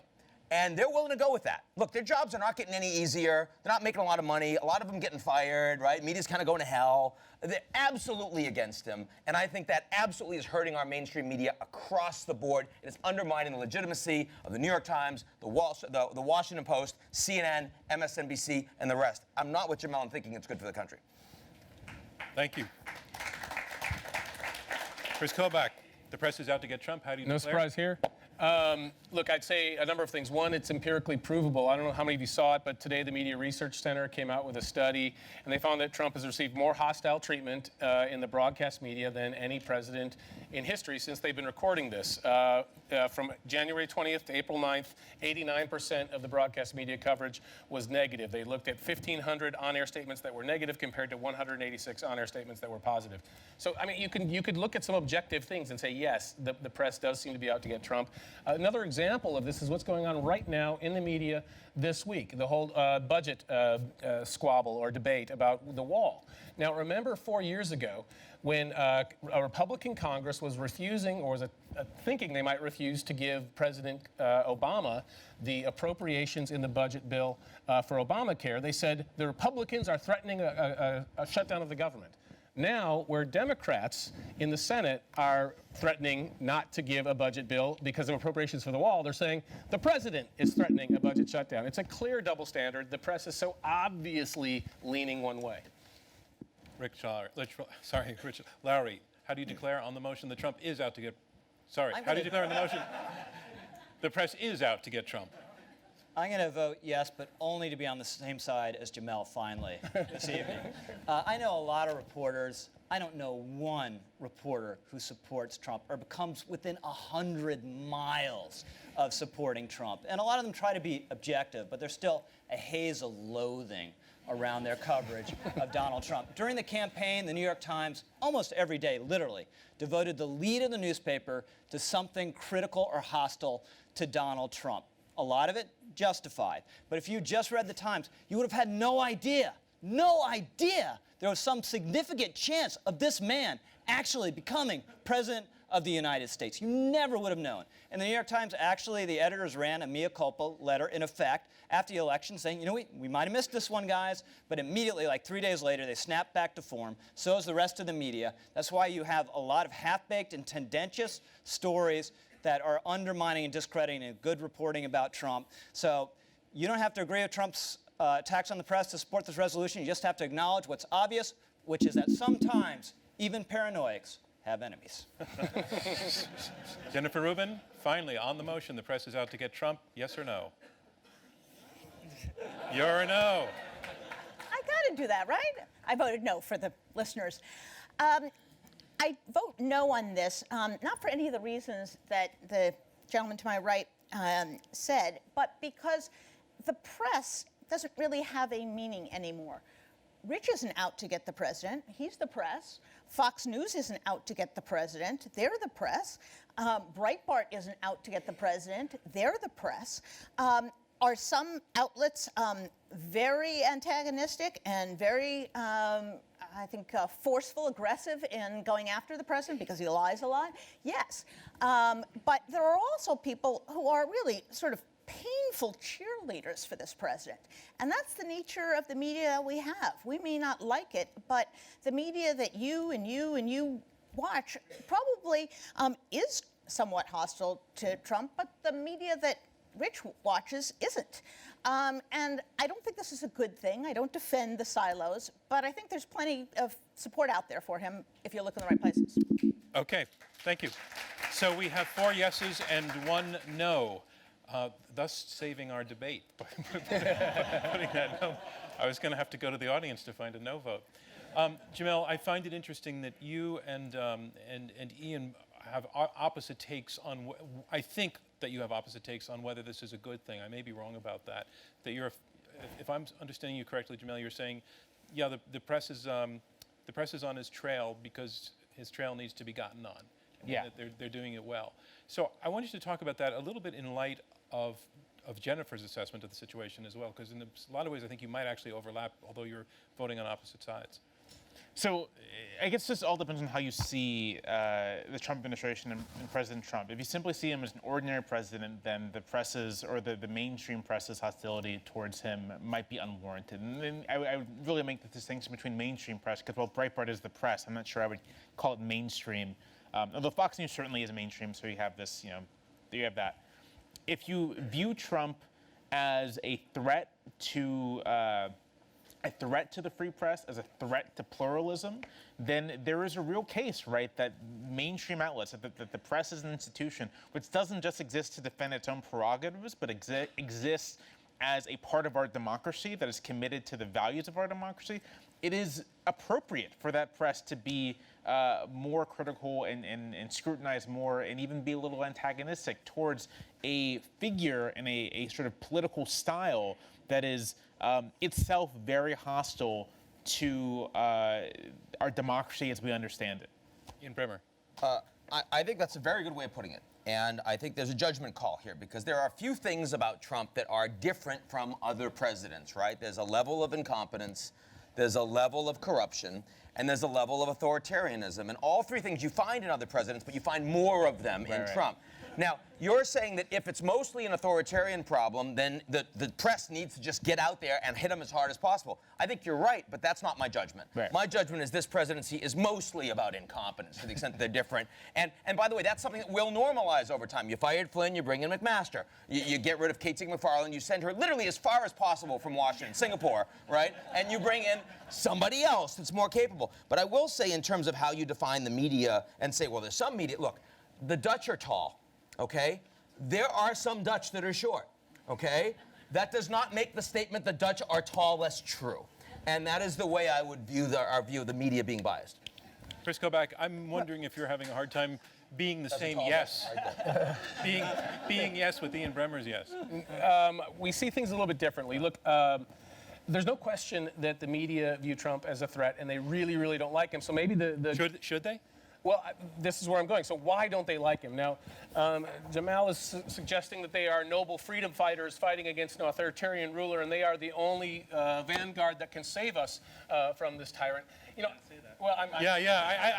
And they're willing to go with that. Look, their jobs are not getting any easier. They're not making a lot of money. A lot of them getting fired, right? Media's kind of going to hell. They're absolutely against him. And I think that absolutely is hurting our mainstream media across the board. It is undermining the legitimacy of the New York Times, the Washington Post, CNN, MSNBC, and the rest. I'm not with Jamelle in thinking it's good for the country. Thank you. Kris Kobach, the press is out to get Trump. How do you declare? No surprise here. Look, I'd say a number of things. One, it's empirically provable. I don't know how many of you saw it, but today the Media Research Center came out with a study, and they found that Trump has received more hostile treatment in the broadcast media than any president in history since they've been recording this. From January 20th to April 9th, 89% of the broadcast media coverage was negative. They looked at 1,500 on-air statements that were negative compared to 186 on-air statements that were positive. So, I mean, you could look at some objective things and say, yes, the press does seem to be out to get Trump. Another example of this is what's going on right now in the media this week, the whole budget squabble or debate about the wall. Now, remember 4 years ago when a Republican Congress was refusing, or was thinking they might refuse to give President Obama the appropriations in the budget bill for Obamacare. They said the Republicans are threatening a shutdown of the government. Now, where Democrats in the Senate are threatening not to give a budget bill because of appropriations for the wall, they're saying the president is threatening a budget shutdown. It's a clear double standard. The press is so obviously leaning one way. Lowry, how do you declare on the motion that Trump is out to get... how do you declare on the motion the press is out to get Trump? I'm going to vote yes, but only to be on the same side as Jamelle finally this evening. I know a lot of reporters. I don't know one reporter who supports Trump or becomes within 100 miles of supporting Trump. And a lot of them try to be objective, but there's still a haze of loathing around their coverage of Donald Trump. During the campaign, the New York Times, almost every day, literally, devoted the lead of the newspaper to something critical or hostile to Donald Trump. A lot of it justified. But if you just read the Times, you would have had no idea there was some significant chance of this man actually becoming president of the United States. You never would have known. And the New York Times, actually, the editors ran a mea culpa letter, in effect, after the election saying, you know, we might have missed this one, guys, but immediately, like 3 days later, they snapped back to form. So is the rest of the media. That's why you have a lot of half-baked and tendentious stories that are undermining and discrediting good reporting about Trump. So you don't have to agree with Trump's attacks on the press to support this resolution. You just have to acknowledge what's obvious, which is that sometimes even paranoics have enemies. Jennifer Rubin, finally, on the motion, the press is out to get Trump, yes or no? You're a no. I got to do that, right? I voted no for the listeners. I vote no on this, not for any of the reasons that the gentleman to my right said, but because the press doesn't really have a meaning anymore. Rich isn't out to get the president. He's the press. Fox News isn't out to get the president. They're the press. Breitbart isn't out to get the president. They're the press. Are some outlets very antagonistic and very, I think, forceful, aggressive in going after the president because he lies a lot? Yes. But there are also people who are really sort of painful cheerleaders for this president. And that's the nature of the media we have. We may not like it, but the media that you watch probably is somewhat hostile to Trump, but the media that Rich watches isn't. And I don't think this is a good thing. I don't defend the silos, but I think there's plenty of support out there for him if you look in the right places. Okay, thank you. So we have 4 yeses and 1 no. Thus saving our debate by putting that no. I was going to have to go to the audience to find a no vote. Jamelle, I find it interesting that you and Ian have opposite takes on. I think that you have opposite takes on whether this is a good thing. I may be wrong about that. That you're, if I'm understanding you correctly, Jamelle, you're saying, yeah, the press is on his trail because his trail needs to be gotten on. Yeah, they're doing it well. So I want you to talk about that a little bit in light of Jennifer's assessment of the situation as well, because in a lot of ways I think you might actually overlap, although you're voting on opposite sides. So I guess this all depends on how you see the Trump administration and President Trump. If you simply see him as an ordinary president, then the press's or the mainstream press's hostility towards him might be unwarranted. And then I would really make the distinction between mainstream press, because while Breitbart is the press, I'm not sure I would call it mainstream. Although Fox News certainly is mainstream, so you have this, you have that. If you view Trump as a threat to a threat to the free press, as a threat to pluralism, then there is a real case, right, that mainstream outlets, that the press is an institution which doesn't just exist to defend its own prerogatives, but exists as a part of our democracy that is committed to the values of our democracy. It is appropriate for that press to be more critical and scrutinize more and even be a little antagonistic towards a figure and a sort of political style that is itself very hostile to our democracy as we understand it. Ian Bremmer. I think that's a very good way of putting it. And I think there's a judgment call here because there are a few things about Trump that are different from other presidents, right? There's a level of incompetence, there's a level of corruption, and there's a level of authoritarianism. And all three things you find in other presidents, but you find more of them in Trump. Now, you're saying that if it's mostly an authoritarian problem, then the press needs to just get out there and hit him as hard as possible. I think you're right, but that's not my judgment. Right. My judgment is this presidency is mostly about incompetence to the extent that they're different. And by the way, that's something that will normalize over time. You fired Flynn, you bring in McMaster. You get rid of Katie McFarland, you send her literally as far as possible from Washington, Singapore, right? And you bring in somebody else that's more capable. But I will say in terms of how you define the media and say, well, there's some media. Look, the Dutch are tall. Okay? There are some Dutch that are short, okay? That does not make the statement the Dutch are tall less true. And that is the way I would view our view of the media being biased. Kris Kobach, I'm wondering if you're having a hard time being the same yes. being yes with Ian Bremmer's yes. We see things a little bit differently. Look, there's no question that the media view Trump as a threat, and they really, really don't like him. So maybe Should they? Well, this is where I'm going. So why don't they like him? Now, Jamelle is suggesting that they are noble freedom fighters fighting against an authoritarian ruler, and they are the only vanguard that can save us from this tyrant. You know, well, I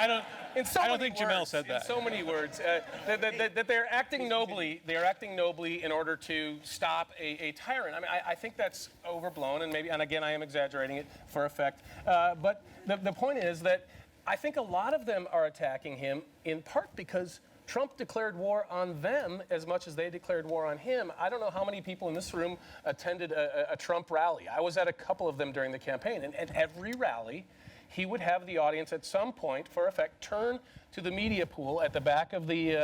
don't. I don't think words, Jamelle said that. In so many words, that they're acting nobly. They are acting nobly in order to stop a tyrant. I mean, I think that's overblown, and maybe, and again, I am exaggerating it for effect. But the point is that I think a lot of them are attacking him in part because Trump declared war on them as much as they declared war on him. I don't know how many people in this room attended a Trump rally. I was at a couple of them during the campaign, and at every rally, he would have the audience at some point, for effect, turn to the media pool at the back of the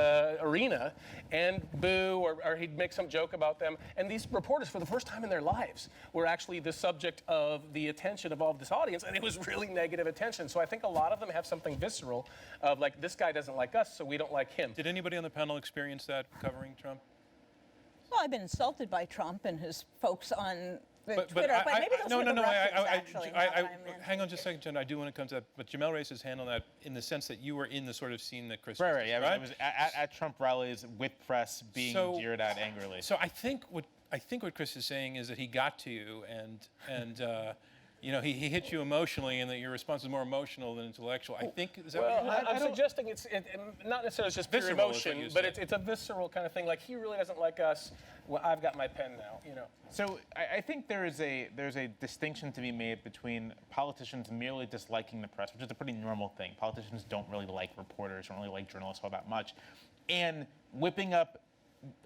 arena and boo, or he'd make some joke about them. And these reporters, for the first time in their lives, were actually the subject of the attention of all of this audience, and it was really negative attention. So I think a lot of them have something visceral of like, this guy doesn't like us, so we don't like him. Did anybody on the panel experience that covering Trump? Well, I've been insulted by Trump and his folks on Twitter, but I- maybe those were the Russians, actually. not what I meant. Hang on just a second, Jen. I do want to come to that. But Jamelle raised his hand on that in the sense that you were in the sort of scene that Kris Right, was, right. Yeah, I was at Trump rallies with press being jeered at angrily. So I think what Kris is saying is that he got to you and you know, he hit you emotionally, and that your response was more emotional than intellectual. I think is that Well, what you're I'm suggesting it's not necessarily just pure Visceral is what emotion, you but said. it's a visceral kind of thing. Like, he really doesn't like us. Well, I've got my pen now, you know. So I think there's a distinction to be made between politicians merely disliking the press, which is a pretty normal thing. Politicians don't really like reporters, don't really like journalists all that much, and whipping up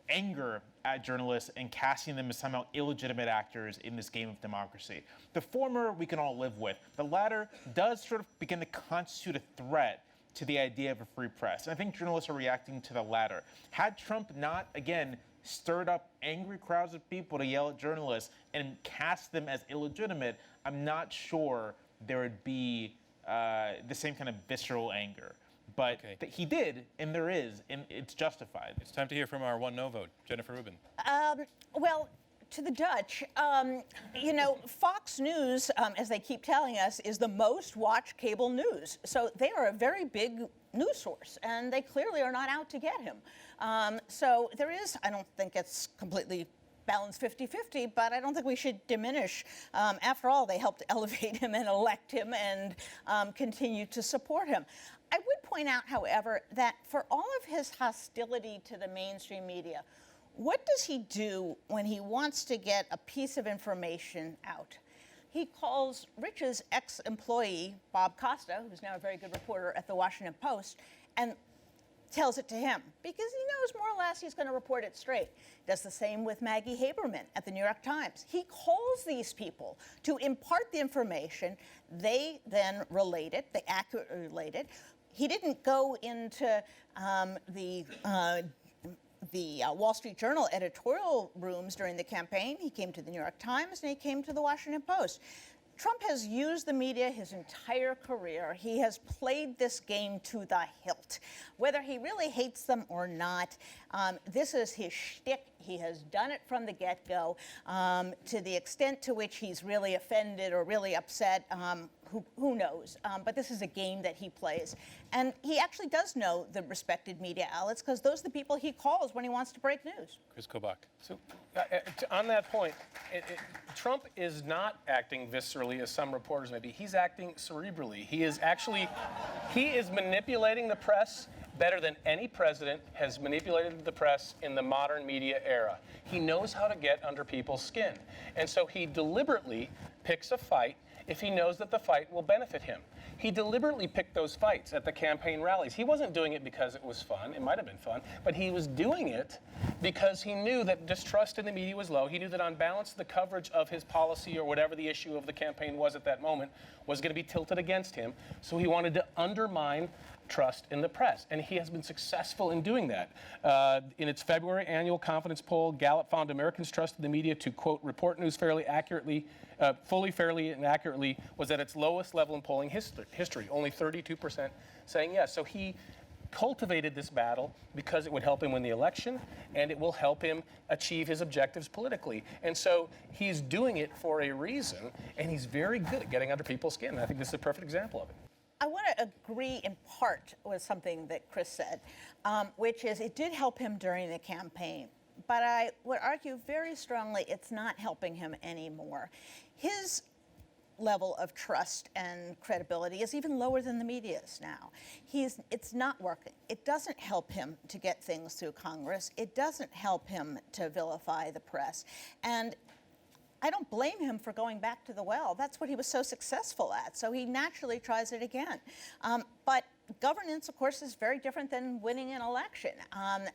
anger at journalists and casting them as somehow illegitimate actors in this game of democracy. The former we can all live with. The latter does sort of begin to constitute a threat to the idea of a free press. And I think journalists are reacting to the latter. Had Trump not, again, stirred up angry crowds of people to yell at journalists and cast them as illegitimate, I'm not sure there would be the same kind of visceral anger. But he did, and there is, and it's justified. It's time to hear from our one no vote, Jennifer Rubin. Well, to the Dutch, you know, Fox News, as they keep telling us, is the most watched cable news. So they are a very big news source, and they clearly are not out to get him. So there is, I don't think it's completely balanced 50-50, but I don't think we should diminish. After all, they helped elevate him and elect him and continue to support him. I would point out, however, that for all of his hostility to the mainstream media, what does he do when he wants to get a piece of information out? He calls Rich's ex-employee, Bob Costa, who's now a very good reporter at the Washington Post, and tells it to him because he knows more or less he's going to report it straight. Does the same with Maggie Haberman at the New York Times. He calls these people to impart the information. They then relate it. They accurately relate it. He didn't go into the Wall Street Journal editorial rooms during the campaign. He came to the New York Times and he came to the Washington Post. Trump has used the media his entire career. He has played this game to the hilt. Whether he really hates them or not, this is his shtick. He has done it from the get-go. To the extent to which he's really offended or really upset, who knows? But this is a game that he plays. And he actually does know the respected media outlets because those are the people he calls when he wants to break news. Kris Kobach. So, on that point, Trump is not acting viscerally, as some reporters may be. He's acting cerebrally. He is manipulating the press better than any president has manipulated the press in the modern media era. He knows how to get under people's skin. And so he deliberately picks a fight if he knows that the fight will benefit him. He deliberately picked those fights at the campaign rallies. He wasn't doing it because it was fun. It might have been fun, but he was doing it because he knew that distrust in the media was low. He knew that on balance, the coverage of his policy or whatever the issue of the campaign was at that moment was going to be tilted against him. So he wanted to undermine trust in the press, and he has been successful in doing that. In its February annual confidence poll, Gallup found Americans' trust in the media to, quote, report news fairly, accurately, fully, fairly, and accurately was at its lowest level in polling history, only 32% saying yes. So he cultivated this battle because it would help him win the election, and it will help him achieve his objectives politically. And so he's doing it for a reason, and he's very good at getting under people's skin. And I think this is a perfect example of it. I want to agree in part with something that Chris said, which is it did help him during the campaign. But I would argue very strongly it's not helping him anymore. His level of trust and credibility is even lower than the media's now. It's not working. It doesn't help him to get things through Congress. It doesn't help him to vilify the press. And I don't blame him for going back to the well. That's what he was so successful at. So he naturally tries it again. But governance, of course, is very different than winning an election.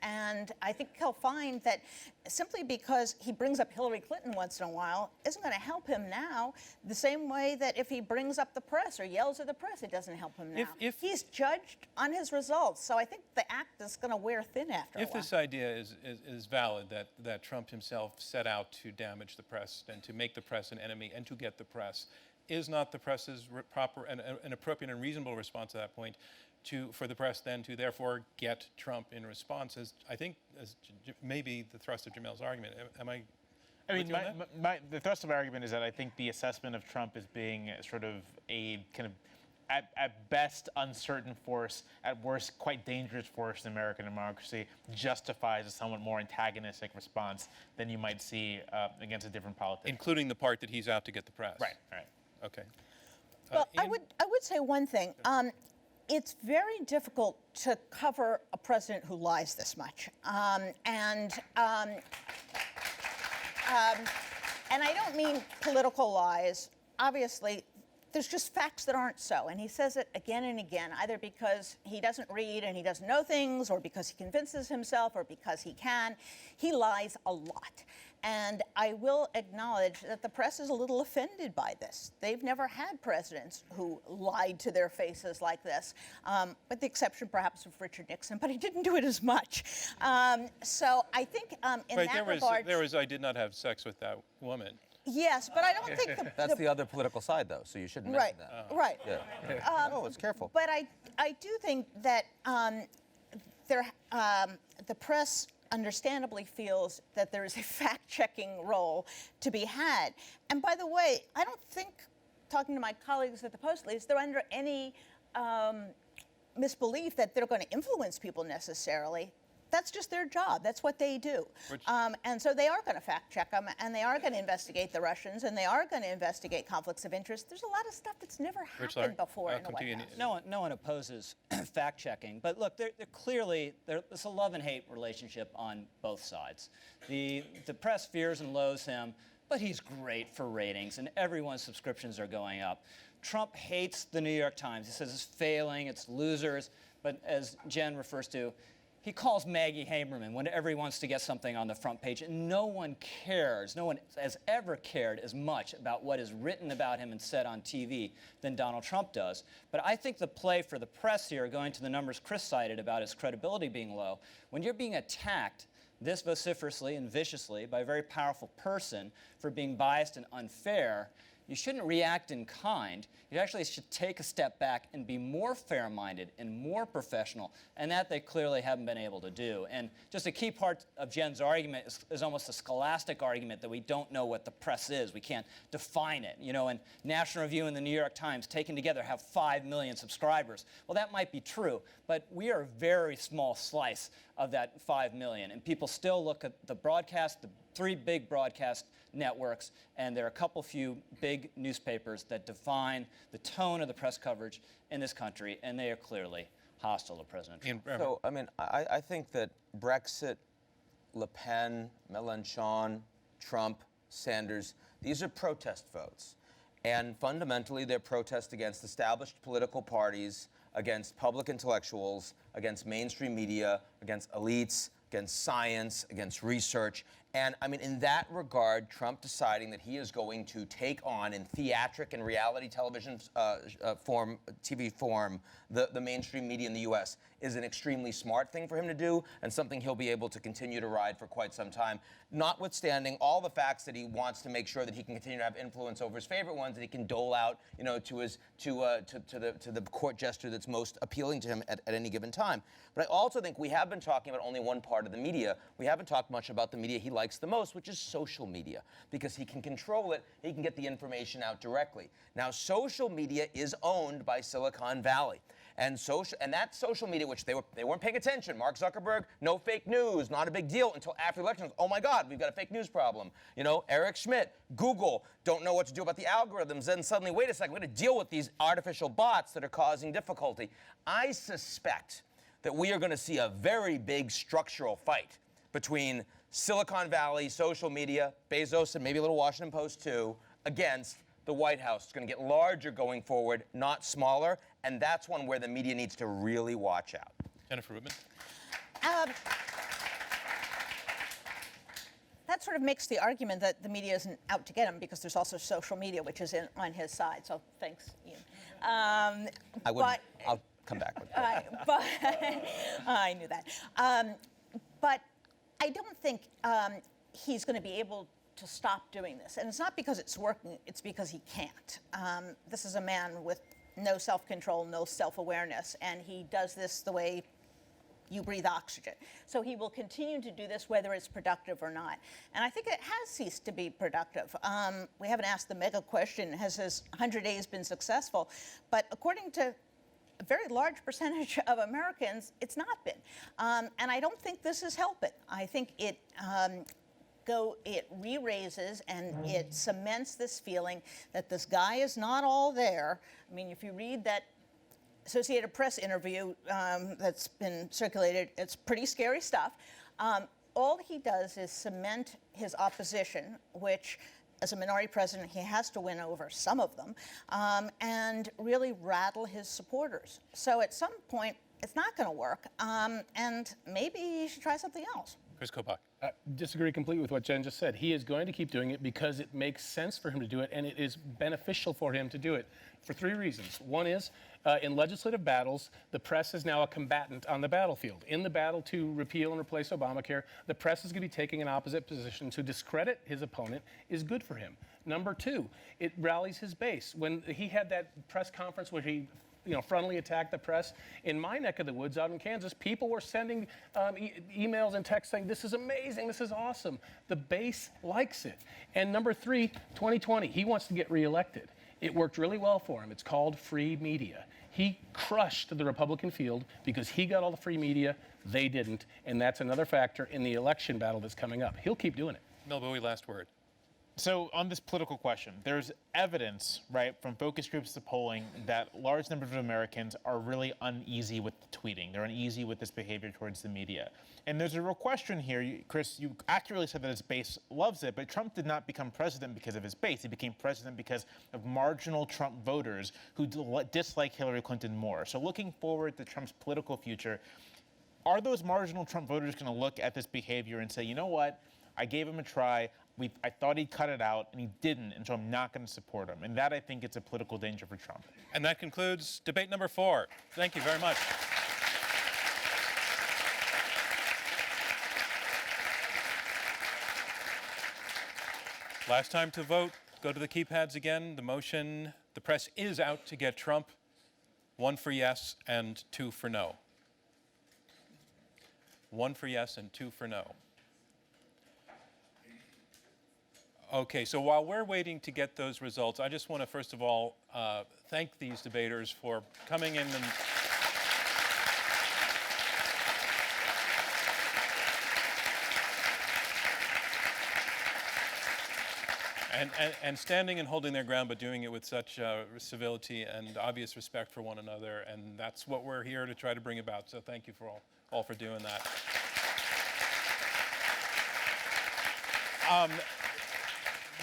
And I think he'll find that simply because he brings up Hillary Clinton once in a while isn't going to help him now, the same way that if he brings up the press or yells at the press, it doesn't help him now. If he's judged on his results. So I think the act is going to wear thin after a while. If this idea is valid, that Trump himself set out to damage the press and to make the press an enemy and to get the press, is not the press's proper and an appropriate and reasonable response at that point for the press then to therefore get Trump in response? As I think as maybe the thrust of Jamelle's argument. Am I? I mean, the thrust of my argument is that I think the assessment of Trump as being sort of a kind of at best uncertain force, at worst quite dangerous force in American democracy justifies a somewhat more antagonistic response than you might see against a different politician. Including the part that he's out to get the press. Right. Okay. Well, I would say one thing. It's very difficult to cover a president who lies this much, and I don't mean political lies. Obviously, there's just facts that aren't so, and he says it again and again, either because he doesn't read and he doesn't know things, or because he convinces himself, or because he can. He lies a lot. And I will acknowledge that the press is a little offended by this. They've never had presidents who lied to their faces like this, with the exception perhaps of Richard Nixon, but he didn't do it as much. So I think in that regard... There was, I did not have sex with that woman. Yes, but I don't think That's the other political side, though, so you shouldn't mention that. Right. Yeah. Oh, it's careful. But I do think that the press understandably feels that there is a fact-checking role to be had. And by the way, I don't think, talking to my colleagues at the Post, at least, they're under any misbelief that they're going to influence people necessarily. That's just their job. That's what they do. And so they are going to fact-check them, and they are going to investigate the Russians, and they are going to investigate conflicts of interest. There's a lot of stuff that's never happened before in the White House. No one opposes fact-checking, but look, there's a love and hate relationship on both sides. The press fears and loathes him, but he's great for ratings, and everyone's subscriptions are going up. Trump hates the New York Times. He says it's failing, it's losers. But as Jen refers to, he calls Maggie Haberman whenever he wants to get something on the front page. And no one cares. No one has ever cared as much about what is written about him and said on TV than Donald Trump does. But I think the play for the press here, going to the numbers Kris cited about his credibility being low, when you're being attacked this vociferously and viciously by a very powerful person for being biased and unfair, you shouldn't react in kind. You actually should take a step back and be more fair-minded and more professional, and that they clearly haven't been able to do. And just a key part of Jen's argument is almost a scholastic argument that we don't know what the press is. We can't define it. You know, and National Review and the New York Times taken together have 5 million subscribers. Well, that might be true, but we are a very small slice of that 5 million, and people still look at the broadcast, the 3 big broadcast networks, and there are a couple few big newspapers that define the tone of the press coverage in this country, and they are clearly hostile to President Trump. So, I mean, I think that Brexit, Le Pen, Mélenchon, Trump, Sanders, these are protest votes. And fundamentally, they're protests against established political parties, against public intellectuals, against mainstream media, against elites, against science, against research. And I mean, in that regard, Trump deciding that he is going to take on in theatric and reality television TV form, the mainstream media in the U.S. is an extremely smart thing for him to do, and something he'll be able to continue to ride for quite some time, notwithstanding all the facts that he wants to make sure that he can continue to have influence over his favorite ones, that he can dole out, you know, to the court gesture that's most appealing to him at any given time. But I also think we have been talking about only one part of the media. We haven't talked much about the media he likes the most, which is social media, because he can control it, he can get the information out directly. Now, social media is owned by Silicon Valley. And that social media, which they weren't paying attention. Mark Zuckerberg, no fake news, not a big deal until after the elections. Oh my God, we've got a fake news problem. You know, Eric Schmidt, Google, don't know what to do about the algorithms. Then suddenly, wait a second, we're going to deal with these artificial bots that are causing difficulty. I suspect that we are going to see a very big structural fight between Silicon Valley, social media, Bezos, and maybe a little Washington Post too, against the White House. It's going to get larger going forward, not smaller, and that's one where the media needs to really watch out. Jennifer Rubin. That sort of makes the argument that the media isn't out to get him, because there's also social media, which is on his side. So thanks, Ian. I'll come back with that. But I knew that. But I don't think he's going to be able to stop doing this. And it's not because it's working, it's because he can't. This is a man with no self-control, no self-awareness, and he does this the way you breathe oxygen. So he will continue to do this whether it's productive or not. And I think it has ceased to be productive. We haven't asked the mega question, has his 100 days been successful? But according to a very large percentage of Americans, it's not been. And I don't think this is helping. I think it re-raises and it cements this feeling that this guy is not all there. I mean, if you read that Associated Press interview that's been circulated, it's pretty scary stuff. All he does is cement his opposition, which, as a minority president, he has to win over some of them, and really rattle his supporters. So at some point, it's not going to work, and maybe he should try something else. Kris Kobach. Disagree completely with what Jen just said. He is going to keep doing it because it makes sense for him to do it, and it is beneficial for him to do it for 3 reasons. One is, in legislative battles, the press is now a combatant on the battlefield. In the battle to repeal and replace Obamacare, the press is going to be taking an opposite position. To discredit his opponent is good for him. Number 2, it rallies his base. When he had that press conference where he frontally attacked the press. In my neck of the woods out in Kansas, people were sending emails and texts saying, this is amazing, this is awesome. The base likes it. And number 3, 2020, he wants to get reelected. It worked really well for him. It's called free media. He crushed the Republican field because he got all the free media, they didn't, and that's another factor in the election battle that's coming up. He'll keep doing it. Jamelle Bouie, last word. So on this political question, there's evidence, right, from focus groups to polling that large numbers of Americans are really uneasy with the tweeting. They're uneasy with this behavior towards the media. And there's a real question here. Chris, you accurately said that his base loves it, but Trump did not become president because of his base. He became president because of marginal Trump voters who dislike Hillary Clinton more. So looking forward to Trump's political future, are those marginal Trump voters going to look at this behavior and say, you know what, I gave him a try. I thought he'd cut it out, and he didn't, and so I'm not going to support him. And that, I think, is a political danger for Trump. And that concludes debate number 4. Thank you very much. Last time to vote. Go to the keypads again. The motion, the press is out to get Trump. 1 for yes and 2 for no. 1 for yes and 2 for no. Okay, so while we're waiting to get those results, I just want to first of all thank these debaters for coming in and standing and holding their ground, but doing it with such civility and obvious respect for one another. And that's what we're here to try to bring about. So thank you for all for doing that.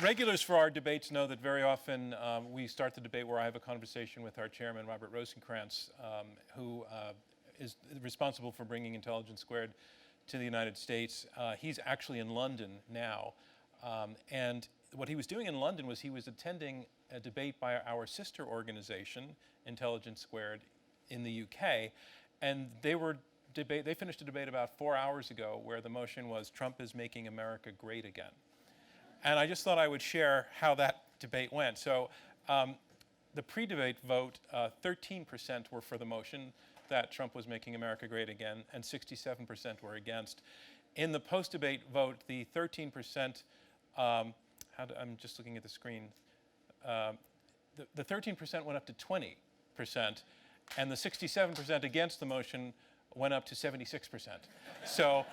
Regulars for our debates know that very often we start the debate where I have a conversation with our chairman, Robert Rosencrantz, who is responsible for bringing Intelligence Squared to the United States. He's actually in London now. And what he was doing in London was he was attending a debate by our sister organization, Intelligence Squared, in the UK. And they finished a debate about 4 hours ago where the motion was, Trump is making America great again. And I just thought I would share how that debate went. So the pre-debate vote, 13% were for the motion that Trump was making America great again, and 67% were against. In the post-debate vote, the 13%, I'm just looking at the screen, the 13% went up to 20%, and the 67% against the motion went up to 76%. So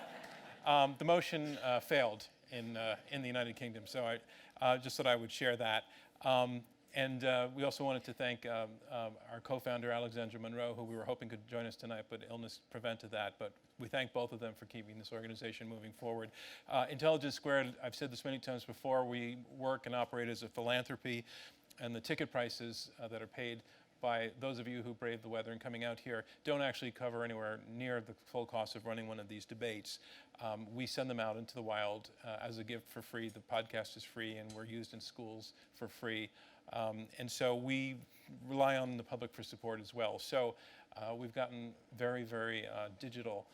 the motion failed in the United Kingdom. So I just thought I would share that. And we also wanted to thank our co-founder, Alexandra Monroe, who we were hoping could join us tonight, but illness prevented that. But we thank both of them for keeping this organization moving forward. Intelligence Squared, I've said this many times before, we work and operate as a philanthropy, and the ticket prices that are paid by those of you who brave the weather and coming out here don't actually cover anywhere near the full cost of running one of these debates. We send them out into the wild as a gift for free. The podcast is free, and we're used in schools for free. And so we rely on the public for support as well. So we've gotten very, very digital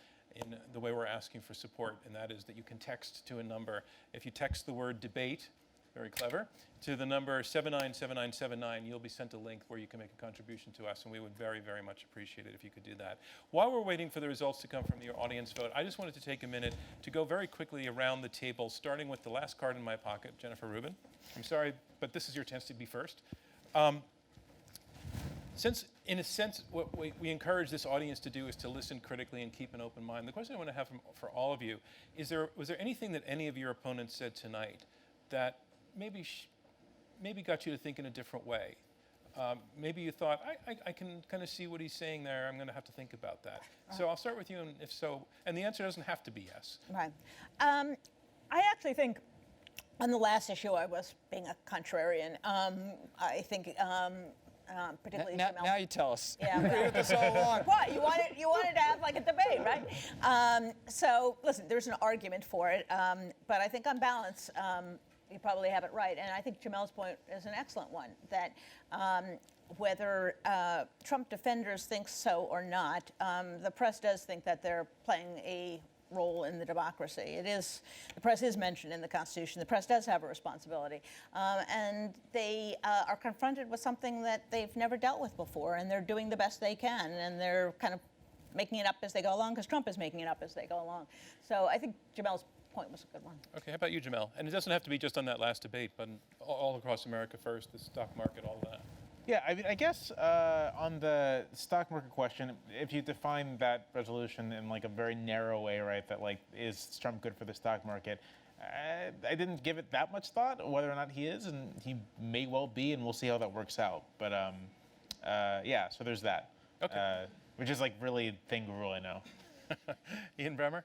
in the way we're asking for support, and that is that you can text to a number. If you text the word debate, very clever, to the number 797979, you'll be sent a link where you can make a contribution to us, and we would very, very much appreciate it if you could do that. While we're waiting for the results to come from the audience vote, I just wanted to take a minute to go very quickly around the table, starting with the last card in my pocket, Jennifer Rubin. I'm sorry, but this is your chance to be first. Since, in a sense, what we encourage this audience to do is to listen critically and keep an open mind, the question I want to have for all of you is, was there anything that any of your opponents said tonight that maybe got you to think in a different way? Maybe you thought, I can kind of see what he's saying there. I'm going to have to think about that. So I'll start with you, and if so, and the answer doesn't have to be yes. Right. I actually think on the last issue I was being a contrarian. I think particularly now you tell us. Yeah, Agree with us all along. What, you wanted to have like a debate, right? So listen, there's an argument for it, but I think on balance, you probably have it right. And I think Jamelle's point is an excellent one, that whether Trump defenders think so or not, the press does think that they're playing a role in the democracy. The press is mentioned in the Constitution. The press does have a responsibility. And they are confronted with something that they've never dealt with before, and they're doing the best they can, and they're kind of making it up as they go along, because Trump is making it up as they go along. So I think Jamelle's point was a good one. Okay, how about you, Jamelle? And it doesn't have to be just on that last debate, but all across America first, the stock market, all of that. Yeah, I mean, I guess on the stock market question, if you define that resolution in like a very narrow way, right, that like, is Trump good for the stock market? I didn't give it that much thought, whether or not he is, and he may well be, and we'll see how that works out. But yeah, so there's that. Okay. Which is like really thing rule, I know. Ian Bremmer?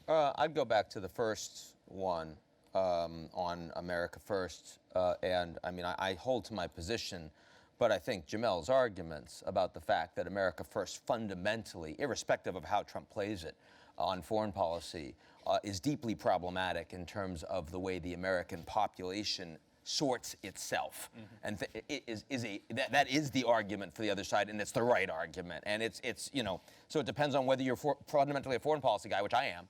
I'd go back to the first one on America First, and I mean, I hold to my position, but I think Jamelle's arguments about the fact that America First fundamentally, irrespective of how Trump plays it on foreign policy, is deeply problematic in terms of the way the American population sorts itself, and that is the argument for the other side, and it's the right argument, and it's so it depends on whether you're fundamentally a foreign policy guy, which I am,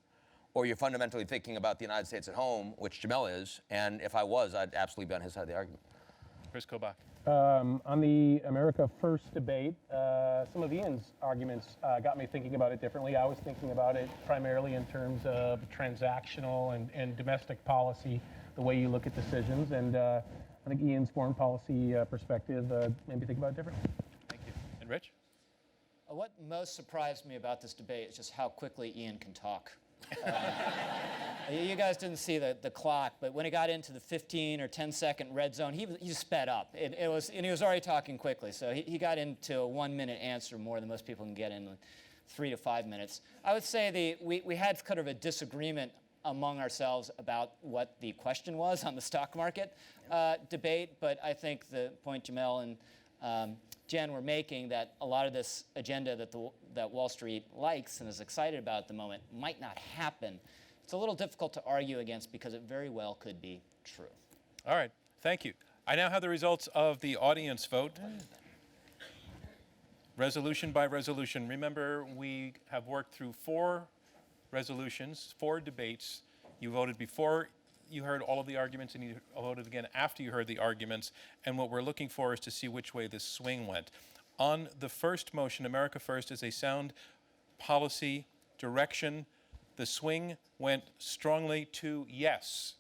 or you're fundamentally thinking about the United States at home, which Jamelle is, and if I was, I'd absolutely be on his side of the argument. Kris Kobach. On the America First debate, some of Ian's arguments got me thinking about it differently. I was thinking about it primarily in terms of transactional and domestic policy, the way you look at decisions, and I think Ian's foreign policy perspective made me think about it differently. Thank you. And Rich? What most surprised me about this debate is just how quickly Ian can talk. You guys didn't see the clock, but when it got into the 15 or 10-second red zone, he just sped up. And he was already talking quickly, so he got into a 1-minute answer more than most people can get in 3 to 5 minutes. I would say we had kind of a disagreement among ourselves about what the question was on the stock market debate, but I think the point Jamelle and Jen were making, that a lot of this agenda that Wall Street likes and is excited about at the moment might not happen. It's a little difficult to argue against because it very well could be true. All right. Thank you. I now have the results of the audience vote. Resolution by resolution. Remember, we have worked through 4 resolutions, 4 debates. You voted before you heard all of the arguments, and you voted again after you heard the arguments. And what we're looking for is to see which way this swing went. On the first motion, America First is a sound policy direction. The swing went strongly to yes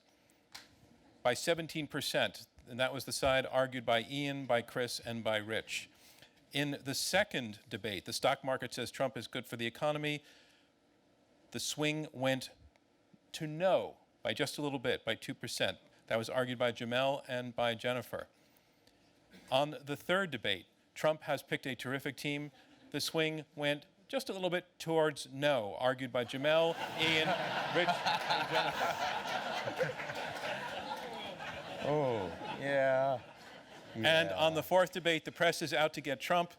by 17%. And that was the side argued by Ian, by Kris, and by Rich. In the second debate, the stock market says Trump is good for the economy. The swing went to no by just a little bit, by 2%. That was argued by Jamelle and by Jennifer. On the third debate, Trump has picked a terrific team. The swing went just a little bit towards no, argued by Jamelle, Ian, Rich, and Jennifer. Oh, yeah. And on the fourth debate, the press is out to get Trump,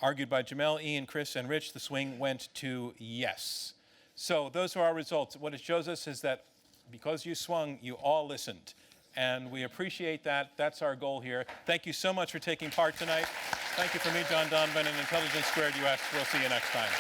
argued by Jamelle, Ian, Kris, and Rich. The swing went to yes. So those are our results. What it shows us is that because you swung, you all listened. And we appreciate that. That's our goal here. Thank you so much for taking part tonight. Thank you from me, John Donovan, and Intelligence Squared US. We'll see you next time.